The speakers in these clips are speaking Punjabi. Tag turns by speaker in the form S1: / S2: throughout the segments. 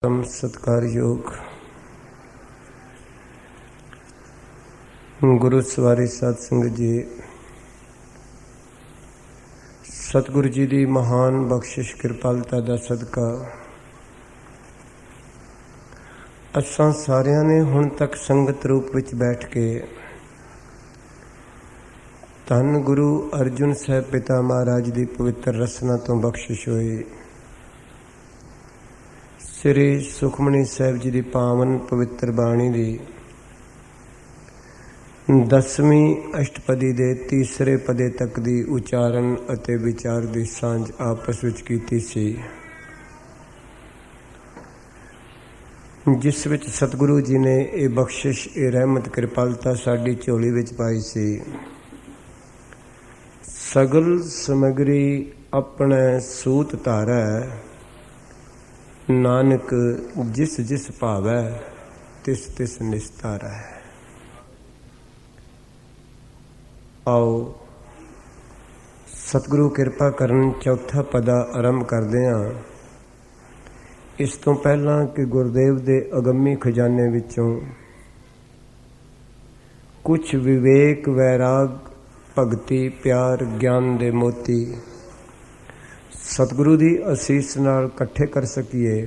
S1: परम सत्कारयोग गुरु सवारी साध संगत जी, सतगुरु जी की महान बख्शिश कृपालता का सदका असां सारिਆਂ ने हुण तक संगत रूप विच बैठ के धन गुरु अर्जुन साहब पिता महाराज की पवित्र रसना तो बख्शिश हुई श्री सुखमनी साहब जी की पावन पवित्र बाणी की 10वीं अष्टपदी के तीसरे पदे तक की उचारण अते विचार की सांझ आपस विच कीती सी, जिस विच सतगुरु जी ने ये बख्शिश ये रहमत कृपालता साडी झोली विच पाई सी। सगल समगरी अपने सूत धारै, नानक जिस जिस भावै तिस तिस निस्तारै। आओ सतगुरु किरपा करन चौथा पदा आरंभ करदे हां। इस तो पहला कि गुरदेव दे अगम्मी खजाने विचों कुछ विवेक वैराग भगती प्यार ज्ञान दे मोती सतगुरु की असीस नाल इकट्ठे कर सकीए।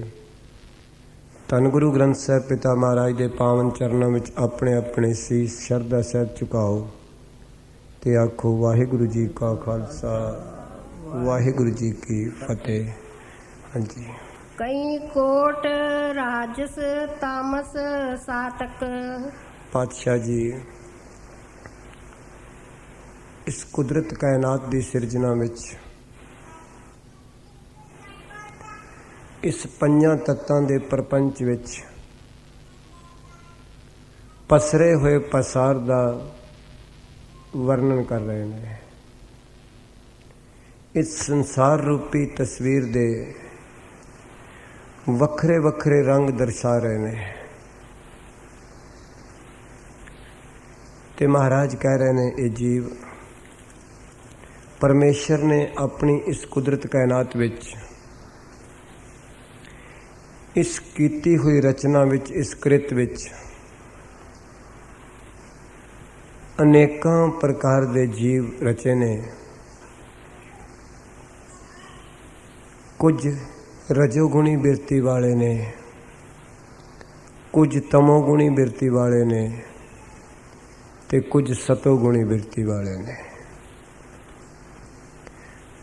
S1: धन गुरु ग्रंथ साहब पिता महाराज के पावन चरणों में अपने अपने सीस शरधा सहित झुकाओ ते आखो वाहिगुरु जी का खालसा वाहिगुरु जी की फतेह। हाँ जी।
S2: कई कोट राजस तामस सातक।
S1: पातशाह जी इस कुदरत कायनात की सिरजना विच इस पंजां तत्तां दे प्रपंच विच पसरे हुए पसार दा वर्णन कर रहे हैं। इस संसार रूपी तस्वीर दे वखरे वखरे रंग दर्शा रहे हैं ते महाराज कह रहे हैं ये जीव परमेश्वर ने अपनी इस कुदरत कायनात विच इस कीती हुई रचना विच इस कृत विच अनेकां प्रकार दे जीव रचे ने। कुछ रजोगुणी बिरती वाले ने, कुछ तमोगुणी बिरती वाले ने ते कुछ सतोगुणी बिरती वाले ने।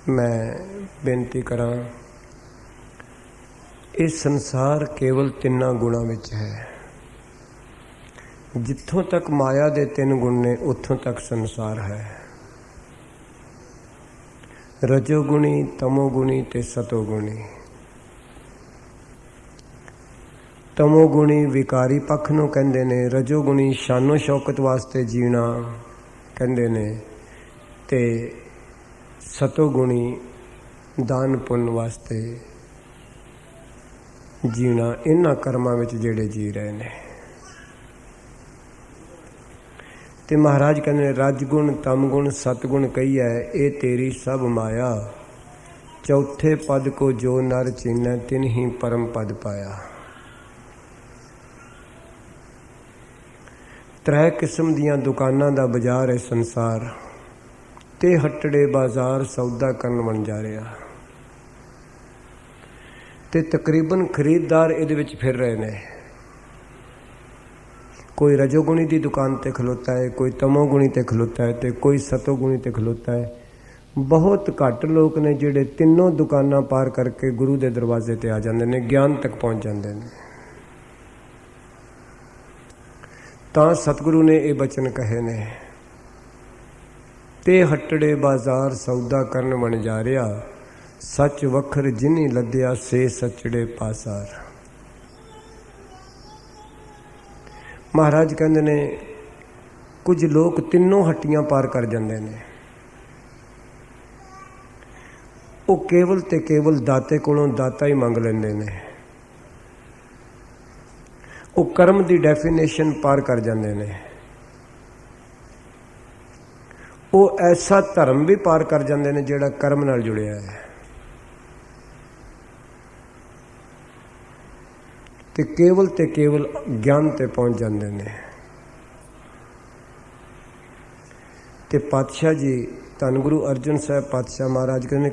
S1: मैं बेनती करां ये संसार केवल तिन्ना गुणों विच है। जिथों तक माया दे 3 गुण ने उत्थों तक संसार है। रजोगुणी तमोगुणी ते सतोगुणी। तमोगुणी विकारी पक्ष नूं कहंदे ने, रजोगुणी शानो शौकत वास्ते जीना कहंदे ने ते सतोगुणी दान पुण्य वास्ते जीना। इन्हां कर्मां विच जिहड़े जी रहे ने ते महाराज कहने रजगुण तमगुण सतगुण कही है ये तेरी सब माया। चौथे पद को जो नर चीनै तिन ही परम पद पाया। 3 किस्म दियां दुकानां दा बाजार है संसार ते हटड़े बाजार सौदा करन बन जा रहा ते तकरीबन खरीददार इहदे विच फिर रहे ने। कोई रजोगुणी की दुकान ते खलोता है, कोई तमोगुणी ते खलोता है ते कोई सतोगुणी ते खलोता है। बहुत घट लोग ने जिहड़े तीनों दुकानां पार करके गुरु के दरवाजे ते आ जाते हैं, ज्ञान तक पहुँच जाते हैं। तां सतगुरु ने ये बचन कहे ने, ते हटड़े बाजार सौदा करन बन जा रहा, सच वखर जिनी लद्या से सचड़े पासार। महाराज कहते ने कुछ लोग तीनों हट्टियां पार कर जाते हैं। वो केवल ते केवल दाते कोलों दाता ही मंग लेंदे ने। वो कर्म की डेफिनेशन पार कर जाते हैं। वो ऐसा धर्म भी पार कर जाते हैं जिहड़ा कर्म नाल जुड़िया है। ਤੇ ਕੇਵਲ ਗਿਆਨ ਤੇ ਪਹੁੰਚ ਜਾਂਦੇ ਨੇ। ਤੇ ਪਾਤਸ਼ਾਹ ਜੀ ਧੰਨ ਗੁਰੂ ਅਰਜਨ ਸਾਹਿਬ ਪਾਤਸ਼ਾਹ ਮਹਾਰਾਜ ਕਹਿੰਦੇ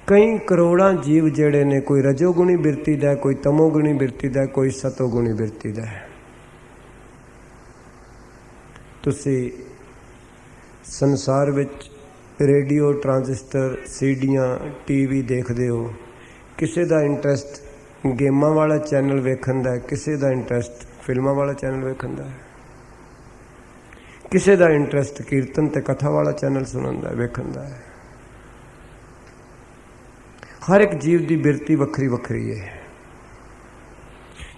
S1: ਕਈ ਕਰੋੜਾਂ ਜੀਵ ਜਿਹੜੇ ਨੇ, ਕੋਈ ਰਜੋਗੁਣੀ ਬਿਰਤੀ ਦਾ, ਕੋਈ ਤਮੋਗੁਣੀ ਬਿਰਤੀ ਦਾ, ਕੋਈ ਸਤੋਗੁਣੀ ਬਿਰਤੀ ਦਾ। ਤੁਸੀਂ ਸੰਸਾਰ ਵਿੱਚ ਰੇਡੀਓ, ਟਰਾਂਜ਼ਿਸਟਰ, ਸੀਡੀਆਂ, ਟੀਵੀ ਦੇਖਦੇ ਹੋ। ਕਿਸੇ ਦਾ ਇੰਟਰਸਟ ਗੇਮਾਂ ਵਾਲਾ ਚੈਨਲ ਵੇਖਣ ਦਾ, ਕਿਸੇ ਦਾ ਇੰਟਰਸਟ ਫਿਲਮਾਂ ਵਾਲਾ ਚੈਨਲ ਵੇਖਣ ਦਾ, ਕਿਸੇ ਦਾ ਇੰਟਰਸਟ ਕੀਰਤਨ ਤੇ ਕਥਾ ਵਾਲਾ ਚੈਨਲ ਸੁਣਨ ਦਾ, ਵੇਖਣ ਦਾ ਹੈ। ਹਰ ਇੱਕ ਜੀਵ ਦੀ ਬਿਰਤੀ ਵੱਖਰੀ ਵੱਖਰੀ ਹੈ।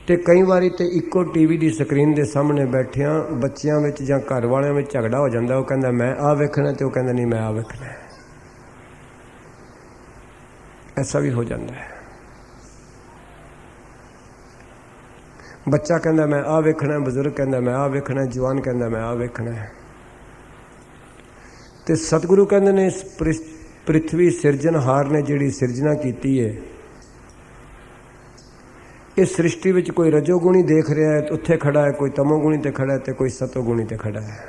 S1: ਤੇ ਕਈ ਵਾਰੀ ਤੇ ਇੱਕੋ ਟੀਵੀ ਦੀ ਸਕਰੀਨ ਦੇ ਸਾਹਮਣੇ ਬੈਠਿਆਂ ਬੱਚਿਆਂ ਵਿੱਚ ਜਾਂ ਘਰ ਵਾਲਿਆਂ ਵਿੱਚ ਝਗੜਾ ਹੋ ਜਾਂਦਾ। ਉਹ ਕਹਿੰਦਾ ਮੈਂ ਆਹ ਵੇਖਣਾ ਤੇ ਉਹ ਕਹਿੰਦਾ ਨਹੀਂ ਮੈਂ ਆਹ ਵੇਖਣਾ। ਐਸਾ ਵੀ ਹੋ ਜਾਂਦਾ ਹੈ। ਬੱਚਾ ਕਹਿੰਦਾ ਮੈਂ ਆਹ ਵੇਖਣਾ, ਬਜ਼ੁਰਗ ਕਹਿੰਦਾ ਮੈਂ ਆਹ ਵੇਖਣਾ, ਜਵਾਨ ਕਹਿੰਦਾ ਮੈਂ ਆਹ ਵੇਖਣਾ। ਤੇ ਸਤਿਗੁਰੂ ਕਹਿੰਦੇ ਨੇ ਇਸ ਪ੍ਰਿਥਵੀ ਸਿਰਜਣਹਾਰ ਨੇ ਜਿਹੜੀ ਸਿਰਜਣਾ ਕੀਤੀ ਹੈ, ਇਸ ਸ੍ਰਿਸ਼ਟੀ ਵਿੱਚ ਕੋਈ ਰਜੋਗੁਣੀ ਦੇਖ ਰਿਹਾ ਹੈ ਉੱਥੇ ਖੜਾ ਹੈ, ਕੋਈ ਤਮੋਗੁਣੀ ਤੇ ਖੜਾ ਹੈ ਤੇ ਕੋਈ ਸਤੋਗੁਣੀ ਤੇ ਖੜਾ ਹੈ।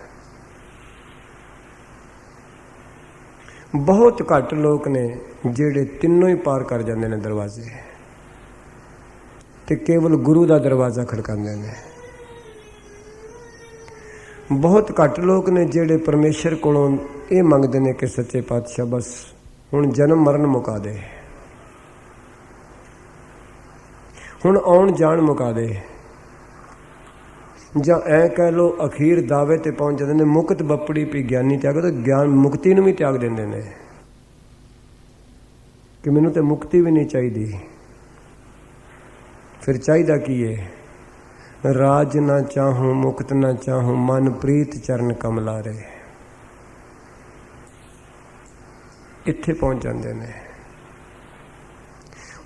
S1: ਬਹੁਤ ਘੱਟ ਲੋਕ ਨੇ ਜਿਹੜੇ ਤਿੰਨੋਂ ਹੀ ਪਾਰ ਕਰ ਜਾਂਦੇ ਨੇ ਦਰਵਾਜ਼ੇ, ਤੇ ਕੇਵਲ ਗੁਰੂ ਦਾ ਦਰਵਾਜ਼ਾ ਖੜਕਾਉਂਦੇ ਨੇ। ਬਹੁਤ ਘੱਟ ਲੋਕ ਨੇ ਜਿਹੜੇ ਪਰਮੇਸ਼ਰ ਕੋਲੋਂ ਇਹ ਮੰਗਦੇ ਨੇ ਕਿ ਸੱਚੇ ਪਾਤਸ਼ਾਹ ਬਸ ਹੁਣ ਜਨਮ ਮਰਨ ਮੁਕਾ ਦੇ, ਹੁਣ ਆਉਣ ਜਾਣ ਮੁਕਾ ਦੇ, ਜਾਂ ਐ ਕਹਿ ਲੋ ਅਖੀਰ ਦਾਅਵੇ ਤੇ ਪਹੁੰਚ ਜਾਂਦੇ ਨੇ ਮੁਕਤ ਬੱਪੜੀ ਪੀ ਗਿਆਨੀ ਤਿਆਗੋ। ਤਾਂ ਗਿਆਨ ਮੁਕਤੀ ਨੂੰ ਵੀ ਤਿਆਗ ਦਿੰਦੇ ਨੇ ਕਿ ਮੈਨੂੰ ਤੇ ਮੁਕਤੀ ਵੀ ਨਹੀਂ ਚਾਹੀਦੀ। ਫਿਰ ਚਾਹੀਦਾ ਕੀ ਹੈ? ਰਾਜ ਨਾ ਚਾਹੂੰ ਮੁਕਤ ਨਾ ਚਾਹੂੰ ਮਨ ਪ੍ਰੀਤ ਚਰਨ ਕਮਲਾਰੇ। ਇੱਥੇ ਪਹੁੰਚ ਜਾਂਦੇ ਨੇ।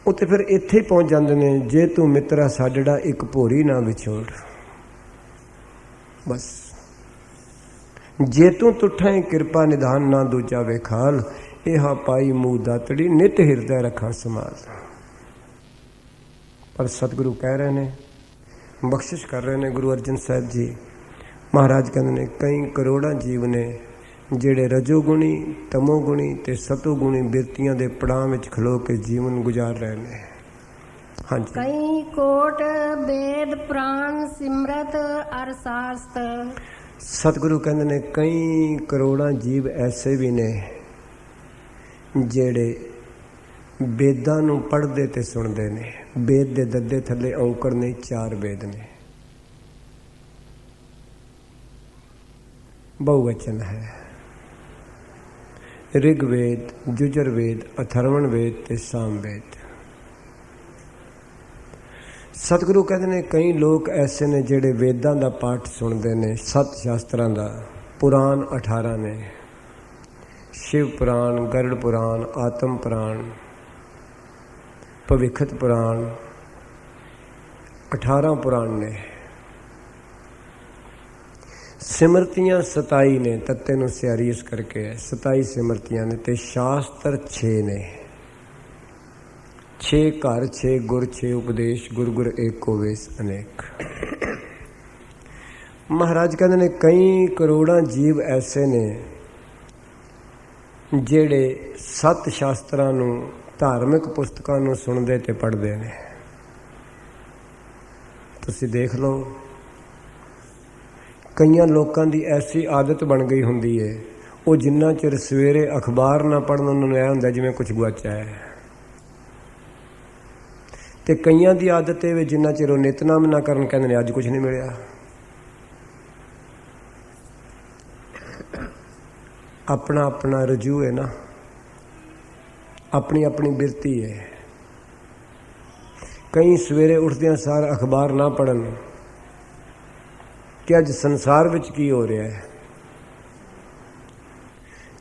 S1: ਉਹ ਤੇ ਫਿਰ ਇੱਥੇ ਹੀ ਪਹੁੰਚ ਜਾਂਦੇ ਨੇ, ਜੇ ਤੂੰ ਮਿੱਤਰਾ ਸਾਡੜਾ ਇੱਕ ਭੋਰੀ ਨਾ ਵਿਛੋੜ। ਬਸ ਜੇ ਤੂੰ ਤੁਠਾਂ ਕਿਰਪਾ ਨਿਧਾਨ ਨਾ ਦੂਜਾ ਵੇਖਾਲ। ਇਹ ਪਾਈ ਮੂੰਹ ਦਾਤੜੀ ਨਿਤ ਹਿਰਦੈ ਰੱਖਾਂ ਸਮਾਲ। ਪਰ ਸਤਿਗੁਰੂ ਕਹਿ ਰਹੇ ਨੇ, ਬਖਸ਼ਿਸ਼ ਕਰ ਰਹੇ ਨੇ ਗੁਰੂ ਅਰਜਨ ਸਾਹਿਬ ਜੀ ਮਹਾਰਾਜ। ਕਹਿੰਦੇ ਨੇ ਕਈ ਕਰੋੜਾਂ ਜੀਵ ਨੇ ਜਿਹੜੇ ਰਜੋਗੁਣੀ, ਤਮੋਗੁਣੀ ਤੇ ਸਤੋਗੁਣੀ ਬਿਰਤੀਆਂ ਦੇ ਪੜਾਅ ਵਿੱਚ ਖਲੋ ਕੇ ਜੀਵਨ ਗੁਜ਼ਾਰ ਰਹੇ ਨੇ। ਹਾਂਜੀ।
S2: ਕਈ ਕੋਟ ਵੇਦ ਪ੍ਰਾਨ ਸਿਮਰਤ ਅਰ ਸਾਸਤ।
S1: ਸਤਿਗੁਰੂ ਕਹਿੰਦੇ ਨੇ ਕਈ ਕਰੋੜਾਂ ਜੀਵ ਐਸੇ ਵੀ ਨੇ ਜਿਹੜੇ ਵੇਦਾਂ ਨੂੰ ਪੜ੍ਹਦੇ ਤੇ ਸੁਣਦੇ ਨੇ। ਵੇਦ ਦੇ ਦੱਦੇ ਥੱਲੇ ਔਂਕੜ ਨੇ, 4 ਵੇਦ ਨੇ, ਬਹੁਵਚਨ ਹੈ। ਰਿਗਵੇਦ, ਯੁਜੁਰਵੇਦ, ਅਥਰਵਣ ਵੇਦ ਤੇ ਸਾਮਵੇਦ। ਸਤਿਗੁਰੂ ਕਹਿੰਦੇ ਨੇ ਕਈ ਲੋਕ ਐਸੇ ਨੇ ਜਿਹੜੇ ਵੇਦਾਂ ਦਾ ਪਾਠ ਸੁਣਦੇ ਨੇ, 7 ਸ਼ਾਸਤਰਾਂ ਦਾ। ਪੁਰਾਣ 18 ਨੇ, ਸ਼ਿਵ ਪੁਰਾਣ, ਗਰੜ ਪੁਰਾਣ, ਆਤਮ ਪੁਰਾਣ, ਭਵਿੱਖਤ ਪੁਰਾਣ, 18 ਪੁਰਾਣ ਨੇ। ਸਿਮਰਤੀਆਂ 27 ਨੇ, ਤੱਤੇ ਨੂੰ ਸਿਆਰੀ ਇਸ ਕਰਕੇ ਹੈ, 27 ਸਿਮਰਤੀਆਂ ਨੇ। ਤੇ ਸ਼ਾਸਤਰ 6 ਨੇ, 6 ਘਰ, 6 ਗੁਰ, 6 ਉਪਦੇਸ਼, ਗੁਰ ਗੁਰ ਏਕੋ ਵੇਸ ਅਨੇਕ। ਮਹਾਰਾਜ ਕਹਿੰਦੇ ਨੇ ਕਈ ਕਰੋੜਾਂ ਜੀਵ ਐਸੇ ਨੇ ਜਿਹੜੇ 7 ਸ਼ਾਸਤਰਾਂ ਨੂੰ, ਧਾਰਮਿਕ ਪੁਸਤਕਾਂ ਨੂੰ ਸੁਣਦੇ ਤੇ ਪੜ੍ਹਦੇ ਨੇ। ਤੁਸੀਂ ਦੇਖ ਲਓ, ਕਈਆਂ ਲੋਕਾਂ ਦੀ ਐਸੀ ਆਦਤ ਬਣ ਗਈ ਹੁੰਦੀ ਹੈ, ਉਹ ਜਿੰਨਾ ਚਿਰ ਸਵੇਰੇ ਅਖਬਾਰ ਨਾ ਪੜ੍ਹਨ ਉਹਨਾਂ ਨੂੰ ਇਹ ਹੁੰਦਾ ਜਿਵੇਂ ਕੁਝ ਗੁਆਚਿਆ ਹੈ। ਤੇ ਕਈਆਂ ਦੀ ਆਦਤ ਇਹ ਵੇ ਜਿੰਨਾ ਚਿਰ ਉਹ ਨਿਤਨਾਮ ਨਾ ਕਰਨ ਕਹਿੰਦੇ ਨੇ ਅੱਜ ਕੁਝ ਨਹੀਂ ਮਿਲਿਆ। ਆਪਣਾ ਆਪਣਾ ਰਜੂ ਹੈ ਨਾ, ਆਪਣੀ ਆਪਣੀ ਬਿਰਤੀ ਹੈ। ਕਈ ਸਵੇਰੇ ਉੱਠਦਿਆਂ ਸਾਰ ਅਖਬਾਰ ਨਾ ਪੜ੍ਹਨ ਕਿ ਅੱਜ ਸੰਸਾਰ ਵਿੱਚ ਕੀ ਹੋ ਰਿਹਾ ਹੈ।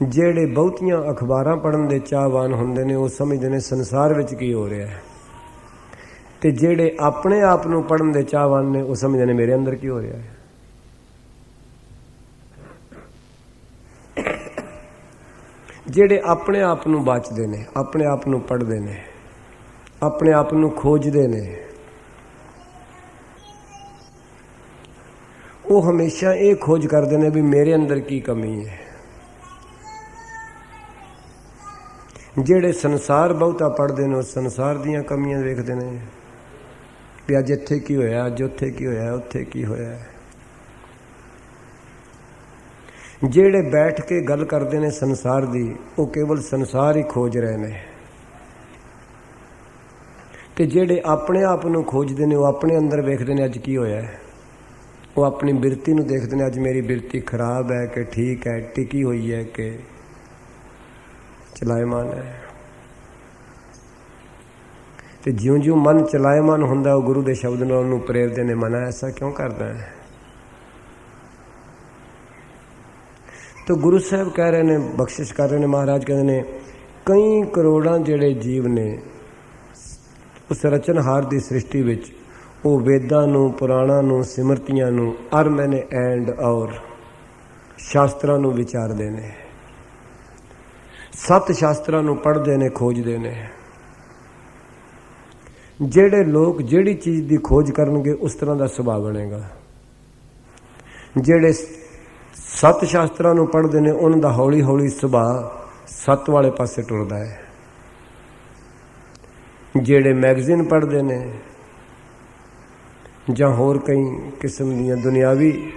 S1: ਜਿਹੜੇ ਬਹੁਤੀਆਂ ਅਖਬਾਰਾਂ ਪੜ੍ਹਨ ਦੇ ਚਾਹਵਾਨ ਹੁੰਦੇ ਨੇ ਉਹ ਸਮਝਦੇ ਨੇ ਸੰਸਾਰ ਵਿੱਚ ਕੀ ਹੋ ਰਿਹਾ ਹੈ, ਤੇ ਜਿਹੜੇ ਆਪਣੇ ਆਪ ਨੂੰ ਪੜ੍ਹਨ ਦੇ ਚਾਹਵਾਨ ਨੇ ਉਹ ਸਮਝਦੇ ਨੇ ਮੇਰੇ ਅੰਦਰ ਕੀ ਹੋ ਰਿਹਾ ਹੈ। ਜਿਹੜੇ ਆਪਣੇ ਆਪ ਨੂੰ ਬਾਚਦੇ ਨੇ, ਆਪਣੇ ਆਪ ਨੂੰ ਪੜ੍ਹਦੇ ਨੇ, ਆਪਣੇ ਆਪ ਨੂੰ ਖੋਜਦੇ ਨੇ, ਉਹ ਹਮੇਸ਼ਾ ਇਹ ਖੋਜ ਕਰਦੇ ਨੇ ਵੀ ਮੇਰੇ ਅੰਦਰ ਕੀ ਕਮੀ ਹੈ। ਜਿਹੜੇ ਸੰਸਾਰ ਬਹੁਤਾ ਪੜ੍ਹਦੇ ਨੇ ਉਹ ਸੰਸਾਰ ਦੀਆਂ ਕਮੀਆਂ ਵੇਖਦੇ ਨੇ ਵੀ ਅੱਜ ਇੱਥੇ ਕੀ ਹੋਇਆ, ਅੱਜ ਉੱਥੇ ਕੀ ਹੋਇਆ, ਉੱਥੇ ਕੀ ਹੋਇਆ। ਜਿਹੜੇ ਬੈਠ ਕੇ ਗੱਲ ਕਰਦੇ ਨੇ ਸੰਸਾਰ ਦੀ, ਉਹ ਕੇਵਲ ਸੰਸਾਰ ਹੀ ਖੋਜ ਰਹੇ ਨੇ। ਤੇ ਜਿਹੜੇ ਆਪਣੇ ਆਪ ਨੂੰ ਖੋਜਦੇ ਨੇ ਉਹ ਆਪਣੇ ਅੰਦਰ ਵੇਖਦੇ ਨੇ ਅੱਜ ਕੀ ਹੋਇਆ। ਉਹ ਆਪਣੀ ਬਿਰਤੀ ਨੂੰ ਦੇਖਦੇ ਨੇ, ਅੱਜ ਮੇਰੀ ਬਿਰਤੀ ਖਰਾਬ ਹੈ ਕਿ ਠੀਕ ਹੈ, ਟਿਕੀ ਹੋਈ ਹੈ ਕਿ ਚਲਾਇਮਾਨ ਹੈ। ਤੇ ਜਿਉਂ-ਜਿਉਂ ਮਨ ਚਲਾਇਮਾਨ ਹੁੰਦਾ, ਉਹ ਗੁਰੂ ਦੇ ਸ਼ਬਦ ਨਾਲ ਉਹਨੂੰ ਪ੍ਰੇਰਦੇ ਨੇ, ਮਨ ਐਸਾ ਕਿਉਂ ਕਰਦਾ ਹੈ। ਤਾਂ ਗੁਰੂ ਸਾਹਿਬ ਕਹਿ ਰਹੇ ਨੇ, ਬਖਸ਼ਿਸ਼ ਕਰ ਰਹੇ ਨੇ, ਮਹਾਰਾਜ ਕਹਿੰਦੇ ਨੇ ਕਈ ਕਰੋੜਾਂ ਜਿਹੜੇ ਜੀਵ ਨੇ ਉਸ ਰਚਨਹਾਰ ਦੀ ਸ੍ਰਿਸ਼ਟੀ ਵਿੱਚ, ਉਹ ਵੇਦਾਂ ਨੂੰ, ਪੁਰਾਣਾਂ ਨੂੰ, ਸਿਮਰਤੀਆਂ ਨੂੰ, ਅਰ ਮੈਨੇ ਐਂਡ ਔਰ ਸ਼ਾਸਤਰਾਂ ਨੂੰ ਵਿਚਾਰਦੇ ਨੇ, ਸੱਤ ਸ਼ਾਸਤਰਾਂ ਨੂੰ ਪੜ੍ਹਦੇ ਨੇ, ਖੋਜਦੇ ਨੇ। ਜਿਹੜੇ ਲੋਕ ਜਿਹੜੀ ਚੀਜ਼ ਦੀ ਖੋਜ ਕਰਨਗੇ ਉਸ ਤਰ੍ਹਾਂ ਦਾ ਸੁਭਾਅ ਬਣੇਗਾ। ਜਿਹੜੇ ਸੱਤ ਸ਼ਾਸਤਰਾਂ ਨੂੰ ਪੜ੍ਹਦੇ ਨੇ ਉਹਨਾਂ ਦਾ ਹੌਲੀ ਹੌਲੀ ਸੁਭਾਅ ਸੱਤ ਵਾਲੇ ਪਾਸੇ ਟੁਰਦਾ ਹੈ। ਜਿਹੜੇ ਮੈਗਜ਼ੀਨ ਪੜ੍ਹਦੇ ਨੇ ਜਾਂ ਹੋਰ ਕਈ ਕਿਸਮ ਦੀਆਂ ਦੁਨਿਆਵੀ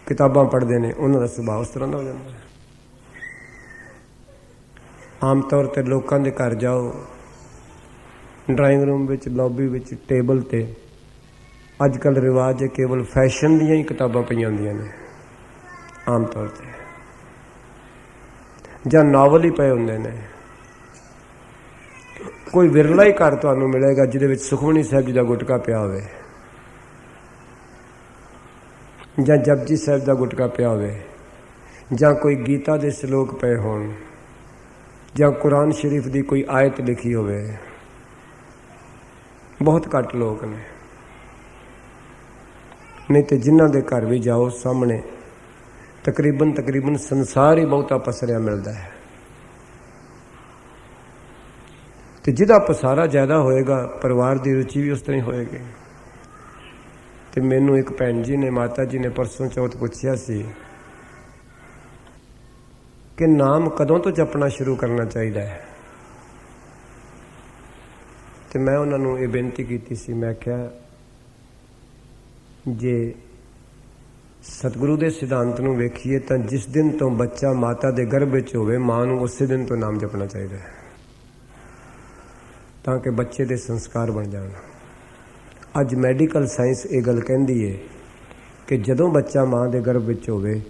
S1: ਕਿਤਾਬਾਂ ਪੜ੍ਹਦੇ ਨੇ, ਉਹਨਾਂ ਦਾ ਸੁਭਾਅ ਉਸ ਤਰ੍ਹਾਂ ਦਾ ਹੋ ਜਾਂਦਾ ਹੈ। ਆਮ ਤੌਰ 'ਤੇ ਲੋਕਾਂ ਦੇ ਘਰ ਜਾਓ, ਡਰਾਇੰਗ ਰੂਮ ਵਿੱਚ, ਲੌਬੀ ਵਿੱਚ, ਟੇਬਲ 'ਤੇ ਅੱਜ ਕੱਲ੍ਹ ਰਿਵਾਜ ਹੈ ਕੇਵਲ ਫੈਸ਼ਨ ਦੀਆਂ ਹੀ ਕਿਤਾਬਾਂ ਪਈਆਂ ਹੁੰਦੀਆਂ ਨੇ ਆਮ ਤੌਰ 'ਤੇ, ਜਾਂ ਨਾਵਲ ਹੀ ਪਏ ਹੁੰਦੇ ਨੇ। ਕੋਈ ਵਿਰਲਾ ਹੀ ਘਰ ਤੁਹਾਨੂੰ ਮਿਲੇਗਾ ਜਿਹਦੇ ਵਿੱਚ ਸੁਖਮਨੀ ਸਾਹਿਬ ਜੀ ਦਾ ਗੁਟਕਾ ਪਿਆ ਹੋਵੇ, ਜਾਂ ਜਪਜੀ ਸਾਹਿਬ ਦਾ ਗੁਟਕਾ ਪਿਆ ਹੋਵੇ, ਜਾਂ ਕੋਈ ਗੀਤਾ ਦੇ ਸ਼ਲੋਕ ਪਏ ਹੋਣ, ਜਾਂ ਕੁਰਾਨ ਸ਼ਰੀਫ ਦੀ ਕੋਈ ਆਇਤ ਲਿਖੀ ਹੋਵੇ। ਬਹੁਤ ਘੱਟ ਲੋਕ ਨੇ, ਨਹੀਂ ਤੇ ਜਿਨ੍ਹਾਂ ਦੇ ਘਰ ਵੀ ਜਾਓ ਸਾਹਮਣੇ ਤਕਰੀਬਨ ਸੰਸਾਰ ਹੀ ਬਹੁਤਾ ਪਸਰਿਆ ਮਿਲਦਾ ਹੈ। ਤੇ ਜਿਹਦਾ ਪਸਾਰਾ ਜ਼ਿਆਦਾ ਹੋਏਗਾ, ਪਰਿਵਾਰ ਦੀ ਰੁਚੀ ਵੀ ਉਸ ਤਰ੍ਹਾਂ ਹੀ ਹੋਏਗੀ। ਤੇ ਮੈਨੂੰ ਇੱਕ ਭੈਣ ਜੀ ਨੇ, ਮਾਤਾ ਜੀ ਨੇ ਪਰਸੋਂ ਚੌਥ ਪੁੱਛਿਆ ਸੀ ਕਿ ਨਾਮ ਕਦੋਂ ਤੋਂ ਜਪਣਾ ਸ਼ੁਰੂ ਕਰਨਾ ਚਾਹੀਦਾ ਹੈ। ਤੇ ਮੈਂ ਉਹਨਾਂ ਨੂੰ ਇਹ ਬੇਨਤੀ ਕੀਤੀ ਸੀ, ਮੈਂ ਕਿਹਾ ਜੇ ਸਤਿਗੁਰੂ ਦੇ ਸਿਧਾਂਤ ਨੂੰ ਵੇਖੀਏ ਤਾਂ ਜਿਸ ਦਿਨ ਤੋਂ ਬੱਚਾ ਮਾਤਾ ਦੇ ਗਰਭ ਵਿੱਚ ਹੋਵੇ, ਮਾਂ ਨੂੰ ਉਸੇ ਦਿਨ ਤੋਂ ਨਾਮ ਜਪਣਾ ਚਾਹੀਦਾ ਹੈ ਤਾਂ ਕਿ ਬੱਚੇ ਦੇ ਸੰਸਕਾਰ ਬਣ ਜਾਣ। ਅੱਜ ਮੈਡੀਕਲ ਸਾਇੰਸ ਇਹ ਗੱਲ ਕਹਿੰਦੀ ਹੈ ਕਿ ਜਦੋਂ ਬੱਚਾ ਮਾਂ ਦੇ ਗਰਭ ਵਿੱਚ ਹੋਵੇ,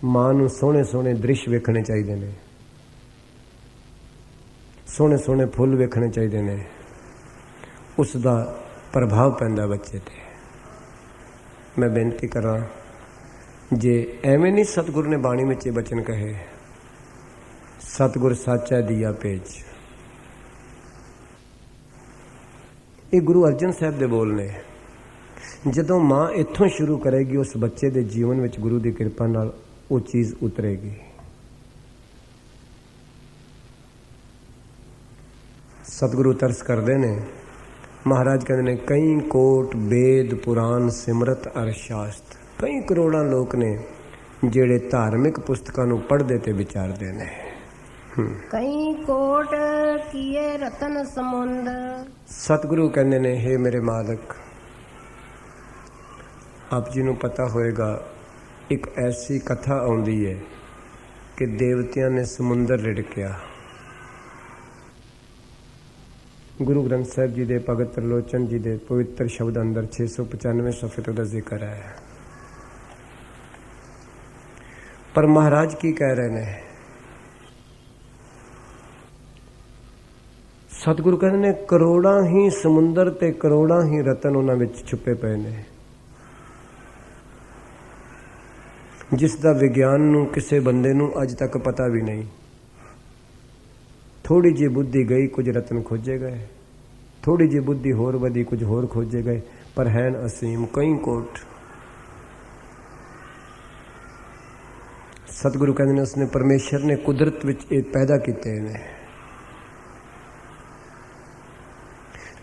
S1: ਮਾਂ ਨੂੰ ਸੋਹਣੇ ਸੋਹਣੇ ਦ੍ਰਿਸ਼ ਵੇਖਣੇ ਚਾਹੀਦੇ ਨੇ, ਸੋਹਣੇ ਸੋਹਣੇ ਫੁੱਲ ਵੇਖਣੇ ਚਾਹੀਦੇ ਨੇ। ਉਸ ਦਾ ਪ੍ਰਭਾਵ ਪੈਂਦਾ ਬੱਚੇ 'ਤੇ। ਮੈਂ ਬੇਨਤੀ ਕਰਾਂ, ਜੇ ਐਵੇਂ ਨਹੀਂ ਸਤਿਗੁਰੂ ਨੇ ਬਾਣੀ ਵਿੱਚ ਇਹ ਬਚਨ ਕਹੇ, ਸਤਿਗੁਰ ਸਾਚਾ ਦੀਆ ਭੇਜ, ਇਹ ਗੁਰੂ ਅਰਜਨ ਸਾਹਿਬ ਦੇ ਬੋਲ ਨੇ। ਜਦੋਂ ਮਾਂ ਇੱਥੋਂ ਸ਼ੁਰੂ ਕਰੇਗੀ, ਉਸ ਬੱਚੇ ਦੇ ਜੀਵਨ ਵਿੱਚ ਗੁਰੂ ਦੀ ਕਿਰਪਾ ਨਾਲ ਉਹ ਚੀਜ਼ ਉਤਰੇਗੀ। ਸਤਿਗੁਰੂ ਤਰਸ ਕਰਦੇ ਨੇ, ਮਹਾਰਾਜ ਕਹਿੰਦੇ ਨੇ ਕਈ ਕੋਟ ਵੇਦ ਪੁਰਾਨ ਸਿਮਰਤ ਅਰ ਸ਼ਾਸਤ। ਕਈ ਕਰੋੜਾਂ ਲੋਕ ਨੇ ਜਿਹੜੇ ਧਾਰਮਿਕ ਪੁਸਤਕਾਂ ਨੂੰ ਪੜ੍ਹਦੇ ਤੇ ਵਿਚਾਰਦੇ ਨੇ।
S2: ਕਈ ਕੋਟ ਕੀਏ ਰਤਨ ਸਮੁੰਦ।
S1: ਸਤਿਗੁਰੂ ਕਹਿੰਦੇ ਨੇ, ਹੇ ਮੇਰੇ ਮਾਲਕ, ਆਪ ਜੀ ਨੂੰ ਪਤਾ ਹੋਏਗਾ ਇੱਕ ਐਸੀ ਕਥਾ ਆਉਂਦੀ ਹੈ ਕਿ ਦੇਵਤਿਆਂ ਨੇ ਸਮੁੰਦਰ ਰਿੜਕਿਆ। ਗੁਰੂ ਗ੍ਰੰਥ ਸਾਹਿਬ ਜੀ ਦੇ ਭਗਤ ਤਰਲੋਚਨ ਜੀ ਦੇ ਪਵਿੱਤਰ ਸ਼ਬਦ ਅੰਦਰ 695 ਸਫੇ ਦਾ ਜ਼ਿਕਰ ਹੈ। ਪਰ ਮਹਾਰਾਜ ਕੀ ਕਹਿ ਰਹੇ ਨੇ? ਸਤਿਗੁਰੂ ਕਹਿੰਦੇ ਨੇ ਕਰੋੜਾਂ ਹੀ ਸਮੁੰਦਰ ਤੇ ਕਰੋੜਾਂ ਹੀ ਰਤਨ ਉਹਨਾਂ ਵਿੱਚ ਛੁਪੇ ਪਏ ਨੇ, ਜਿਸ ਦਾ ਵਿਗਿਆਨ ਨੂੰ ਕਿਸੇ ਬੰਦੇ ਨੂੰ ਅੱਜ ਤੱਕ ਪਤਾ ਵੀ ਨਹੀਂ। ਥੋੜੀ ਜਿਹੀ ਬੁੱਧੀ ਗਈ, ਕੁਝ ਰਤਨ ਖੋਜੇ ਗਏ, ਥੋੜੀ ਜਿਹੀ ਬੁੱਧੀ ਹੋਰ ਵਧੀ, ਕੁਝ ਹੋਰ ਖੋਜੇ ਗਏ, ਪਰ ਹੈਨ ਅਸੀਮ ਕਈ ਕੋਟ। ਸਤਿਗੁਰੂ ਕਹਿੰਦੇ ਨੇ ਉਸਨੇ, ਪਰਮੇਸ਼ਰ ਨੇ ਕੁਦਰਤ ਵਿੱਚ ਇਹ ਪੈਦਾ ਕੀਤੇ ਨੇ।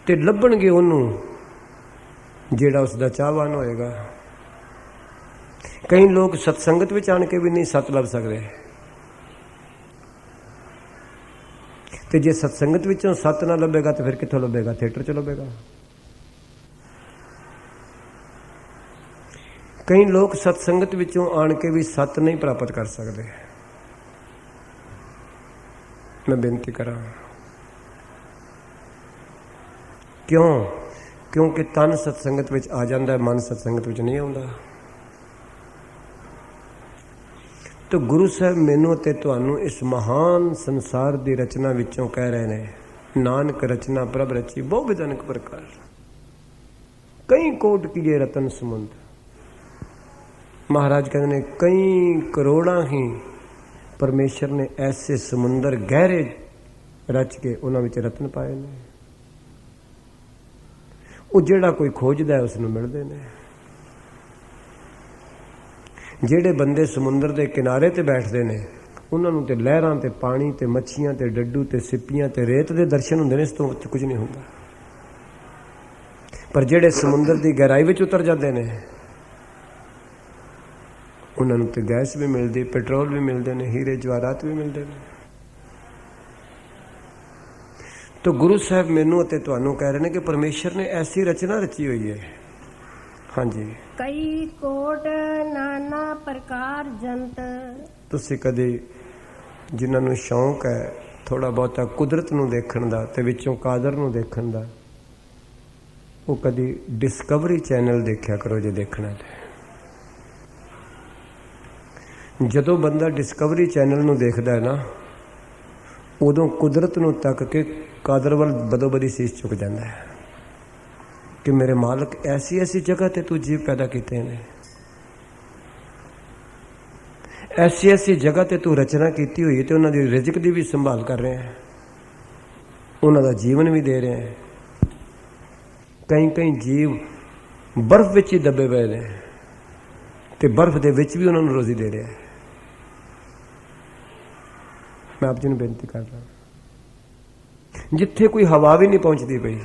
S1: ਤੇ ਲੱਭਣਗੇ ਉਹਨੂੰ ਜਿਹੜਾ ਉਸ ਦਾ ਚਾਹਵਾਨ ਹੋਏਗਾ। ਕਈ ਲੋਕ ਸਤਸੰਗਤ ਵਿੱਚ ਆਣ ਕੇ ਵੀ ਨਹੀਂ ਸੱਤ ਲੱਭ ਸਕਦੇ, ਤੇ ਜੇ ਸਤਸੰਗਤ ਵਿੱਚੋਂ ਸੱਤ ਨਾ ਲੱਭੇਗਾ ਤਾਂ ਫਿਰ ਕਿੱਥੋਂ ਲੱਭੇਗਾ? ਥੀਏਟਰ 'ਚ ਲੱਭੇਗਾ। ਕਈ ਲੋਕ ਸਤਸੰਗਤ ਵਿੱਚੋਂ ਆਣ ਕੇ ਵੀ ਸੱਤ ਨਹੀਂ ਪ੍ਰਾਪਤ ਕਰ ਸਕਦੇ। ਮੈਂ ਬੇਨਤੀ ਕਰਾਂ, ਕਿਉਂ? ਕਿਉਂਕਿ ਤਨ ਸਤਸੰਗਤ ਵਿੱਚ ਆ ਜਾਂਦਾ, ਮਨ ਸਤਸੰਗਤ ਵਿੱਚ ਨਹੀਂ ਆਉਂਦਾ। तो गुरु साहब मैनू ते तुहानू इस महान संसार की रचना विचों कह रहे ने, नानक रचना प्रभ रची बहु विध अनेक प्रकार, कई कोट किए रतन समुंद। महाराज कहते ने कई करोड़ा ही परमेश्वर ने ऐसे समुंदर गहरे रच के उन्हां विच रतन पाए ने। वो जिहड़ा कोई खोजदा है उसनूं मिलदे ने। ਜਿਹੜੇ ਬੰਦੇ ਸਮੁੰਦਰ ਦੇ ਕਿਨਾਰੇ ਤੇ ਬੈਠਦੇ ਨੇ ਉਹਨਾਂ ਨੂੰ ਤੇ ਲਹਿਰਾਂ ਤੇ ਪਾਣੀ ਤੇ ਮੱਛੀਆਂ ਤੇ ਡੱਡੂ ਤੇ ਸਿੱਪੀਆਂ ਤੇ ਰੇਤ ਦੇ ਦਰਸ਼ਨ ਹੁੰਦੇ ਨੇ, ਇਸ ਤੋਂ ਕੁਝ ਨਹੀਂ ਹੁੰਦਾ। ਪਰ ਜਿਹੜੇ ਸਮੁੰਦਰ ਦੀ ਗਹਿਰਾਈ ਵਿੱਚ ਉਤਰ ਜਾਂਦੇ ਨੇ ਉਹਨਾਂ ਨੂੰ ਤੇ ਗੈਸ ਵੀ ਮਿਲਦੀ, ਪੈਟਰੋਲ ਵੀ ਮਿਲਦੇ ਨੇ, ਹੀਰੇ ਜਵਾਹਰਾਤ ਵੀ ਮਿਲਦੇ ਨੇ। तो गुरु साहब मैनू ਅਤੇ ਤੁਹਾਨੂੰ ਕਹਿ ਰਹੇ ਨੇ ਕਿ ਪਰਮੇਸ਼ਰ ਨੇ ਐਸੀ ਰਚਨਾ ਰਚੀ ਹੋਈ ਹੈ। ਹਾਂਜੀ,
S2: ਕਈ ਕੋਟ ਨਾਨਾ ਪ੍ਰਕਾਰ ਜੰਤ।
S1: ਤੁਸੀਂ ਕਦੇ ਜਿਨ੍ਹਾਂ ਨੂੰ ਸ਼ੌਂਕ ਹੈ ਥੋੜਾ ਬਹੁਤਾ ਕੁਦਰਤ ਨੂੰ ਦੇਖਣ ਦਾ ਤੇ ਵਿੱਚੋਂ ਕਾਦਰ ਨੂੰ ਦੇਖਣ ਦਾ, ਉਹ ਕਦੀ ਡਿਸਕਵਰੀ ਚੈਨਲ ਦੇਖਿਆ ਕਰੋ ਜੇ ਦੇਖਣਾ ਤੇ। ਜਦੋਂ ਬੰਦਾ ਡਿਸਕਵਰੀ ਚੈਨਲ ਨੂੰ ਦੇਖਦਾ ਹੈ ਨਾ, ਉਦੋਂ ਕੁਦਰਤ ਨੂੰ ਤੱਕ ਕੇ ਕਾਦਰ ਵੱਲ ਬਦੋ ਬਦੀ ਸੀਸ ਝੁਕ ਜਾਂਦਾ ਹੈ कि मेरे मालिक ऐसी ऐसी जगह ते तू जीव पैदा किए ने, ऐसी ऐसी जगह ते तू रचना की हुई है, तो उन्होंने रिजक की भी संभाल कर रहे हैं, उन्होंने जीवन भी दे रहे हैं। कई कई जीव बर्फ विच ही दबे पे ने ते बर्फ दे विच भी उन्होंने रोजी दे रहे हैं। मैं आप जी नूं बेनती कर रहा, जिथे कोई हवा भी नहीं पहुंचती पई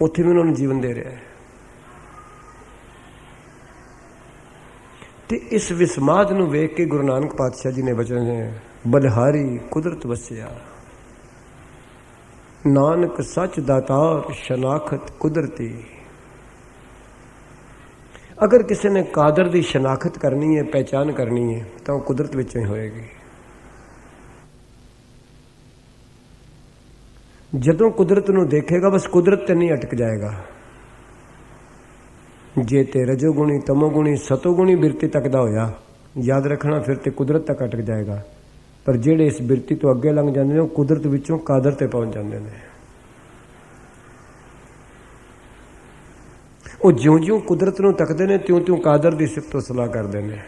S1: उत्थे भी उन्होंने जीवन दे रहा है। ते इस विस्माद नूं वेख के गुरु नानक पातशाह जी ने वचन है, बलिहारी कुदरत वसिया, नानक सच दातार शनाखत कुदरती। अगर किसी ने कादर की शनाखत करनी है, पहचान करनी है, तो कुदरत विचों ही होएगी। ਜਦੋਂ ਕੁਦਰਤ ਨੂੰ ਦੇਖੇਗਾ ਬਸ ਕੁਦਰਤ ਤੇ ਨਹੀਂ ਅਟਕ ਜਾਏਗਾ। ਜੇ ਤੇ ਰਜੋਗੁਣੀ ਤਮੋਗੁਣੀ ਸਤੋਗੁਣੀ ਬਿਰਤੀ ਤੱਕਦਾ ਹੋਇਆ, ਯਾਦ ਰੱਖਣਾ ਫਿਰ ਤੇ ਕੁਦਰਤ ਤੱਕ ਅਟਕ ਜਾਏਗਾ। ਪਰ ਜਿਹੜੇ ਇਸ ਬਿਰਤੀ ਤੋਂ ਅੱਗੇ ਲੰਘ ਜਾਂਦੇ ਨੇ ਉਹ ਕੁਦਰਤ ਵਿੱਚੋਂ ਕਾਦਰ ਤੇ ਪਹੁੰਚ ਜਾਂਦੇ ਨੇ। ਉਹ ਜਿਉਂ-ਜਿਉਂ ਕੁਦਰਤ ਨੂੰ ਤੱਕਦੇ ਨੇ ਤਿਉਂ-ਤਿਉਂ ਕਾਦਰ ਦੀ ਸਿਫਤ ਸਲਾਹ ਕਰਦੇ ਨੇ।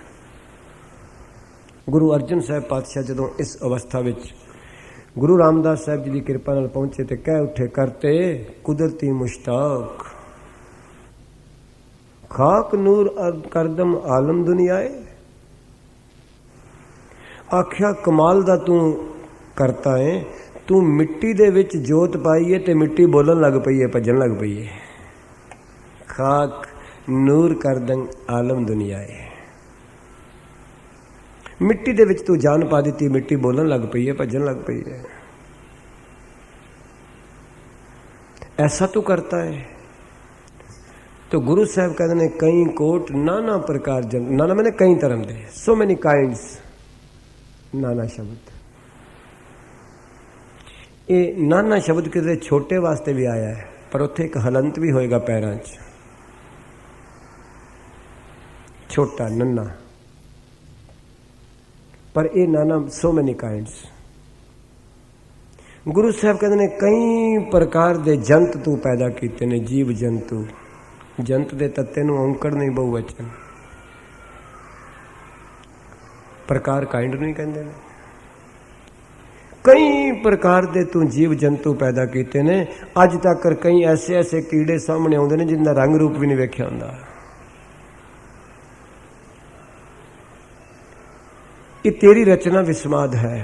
S1: ਗੁਰੂ ਅਰਜਨ ਸਾਹਿਬ ਪਾਤਸ਼ਾਹ ਜਦੋਂ ਇਸ ਅਵਸਥਾ ਵਿੱਚ गुरु रामदास साहब जी की कृपा नाल पहुंचे तो कह उठे करते कुदरती मुश्ताक, खाक नूर करदम आलम दुनियाए। आख्या कमाल दा तू करता है, तू मिट्टी दे विच जोत पाई है ते मिट्टी बोलन लग पई है, भजन लग पई है। खाक नूर करदम आलम दुनियाए, मिट्टी दे विच तू जान पा दी, मिट्टी बोलन लग पई है, भजन लग पई है। ऐसा तू करता है। तो गुरु साहब कहते हैं कई कोट नाना प्रकार जन, नाना मैंने कई तरह दे, सो मैनी काइंड्स, नाना शब्द। ये नाना शब्द किसी छोटे वास्ते भी आया है, पर उत्थे एक हलंत भी होएगा पैरां च, छोटा नन्ना, पर ये नाना सो मैनी काइंड्स। गुरु साहब कहते हैं कई प्रकार दे जंत तू पैदा किए ने, जीव जंतु। जंत दे तत्ते नूं औंकड़ नहीं बहुवचन, प्रकार काइंड नहीं कहते ने। कई प्रकार दे तू जीव जंतु पैदा किए ने। अज तक कई ऐसे ऐसे कीड़े सामने आउंदे ने जिनका रंग रूप भी नहीं वेख्या हुंदा। ये तेरी रचना विस्माद है,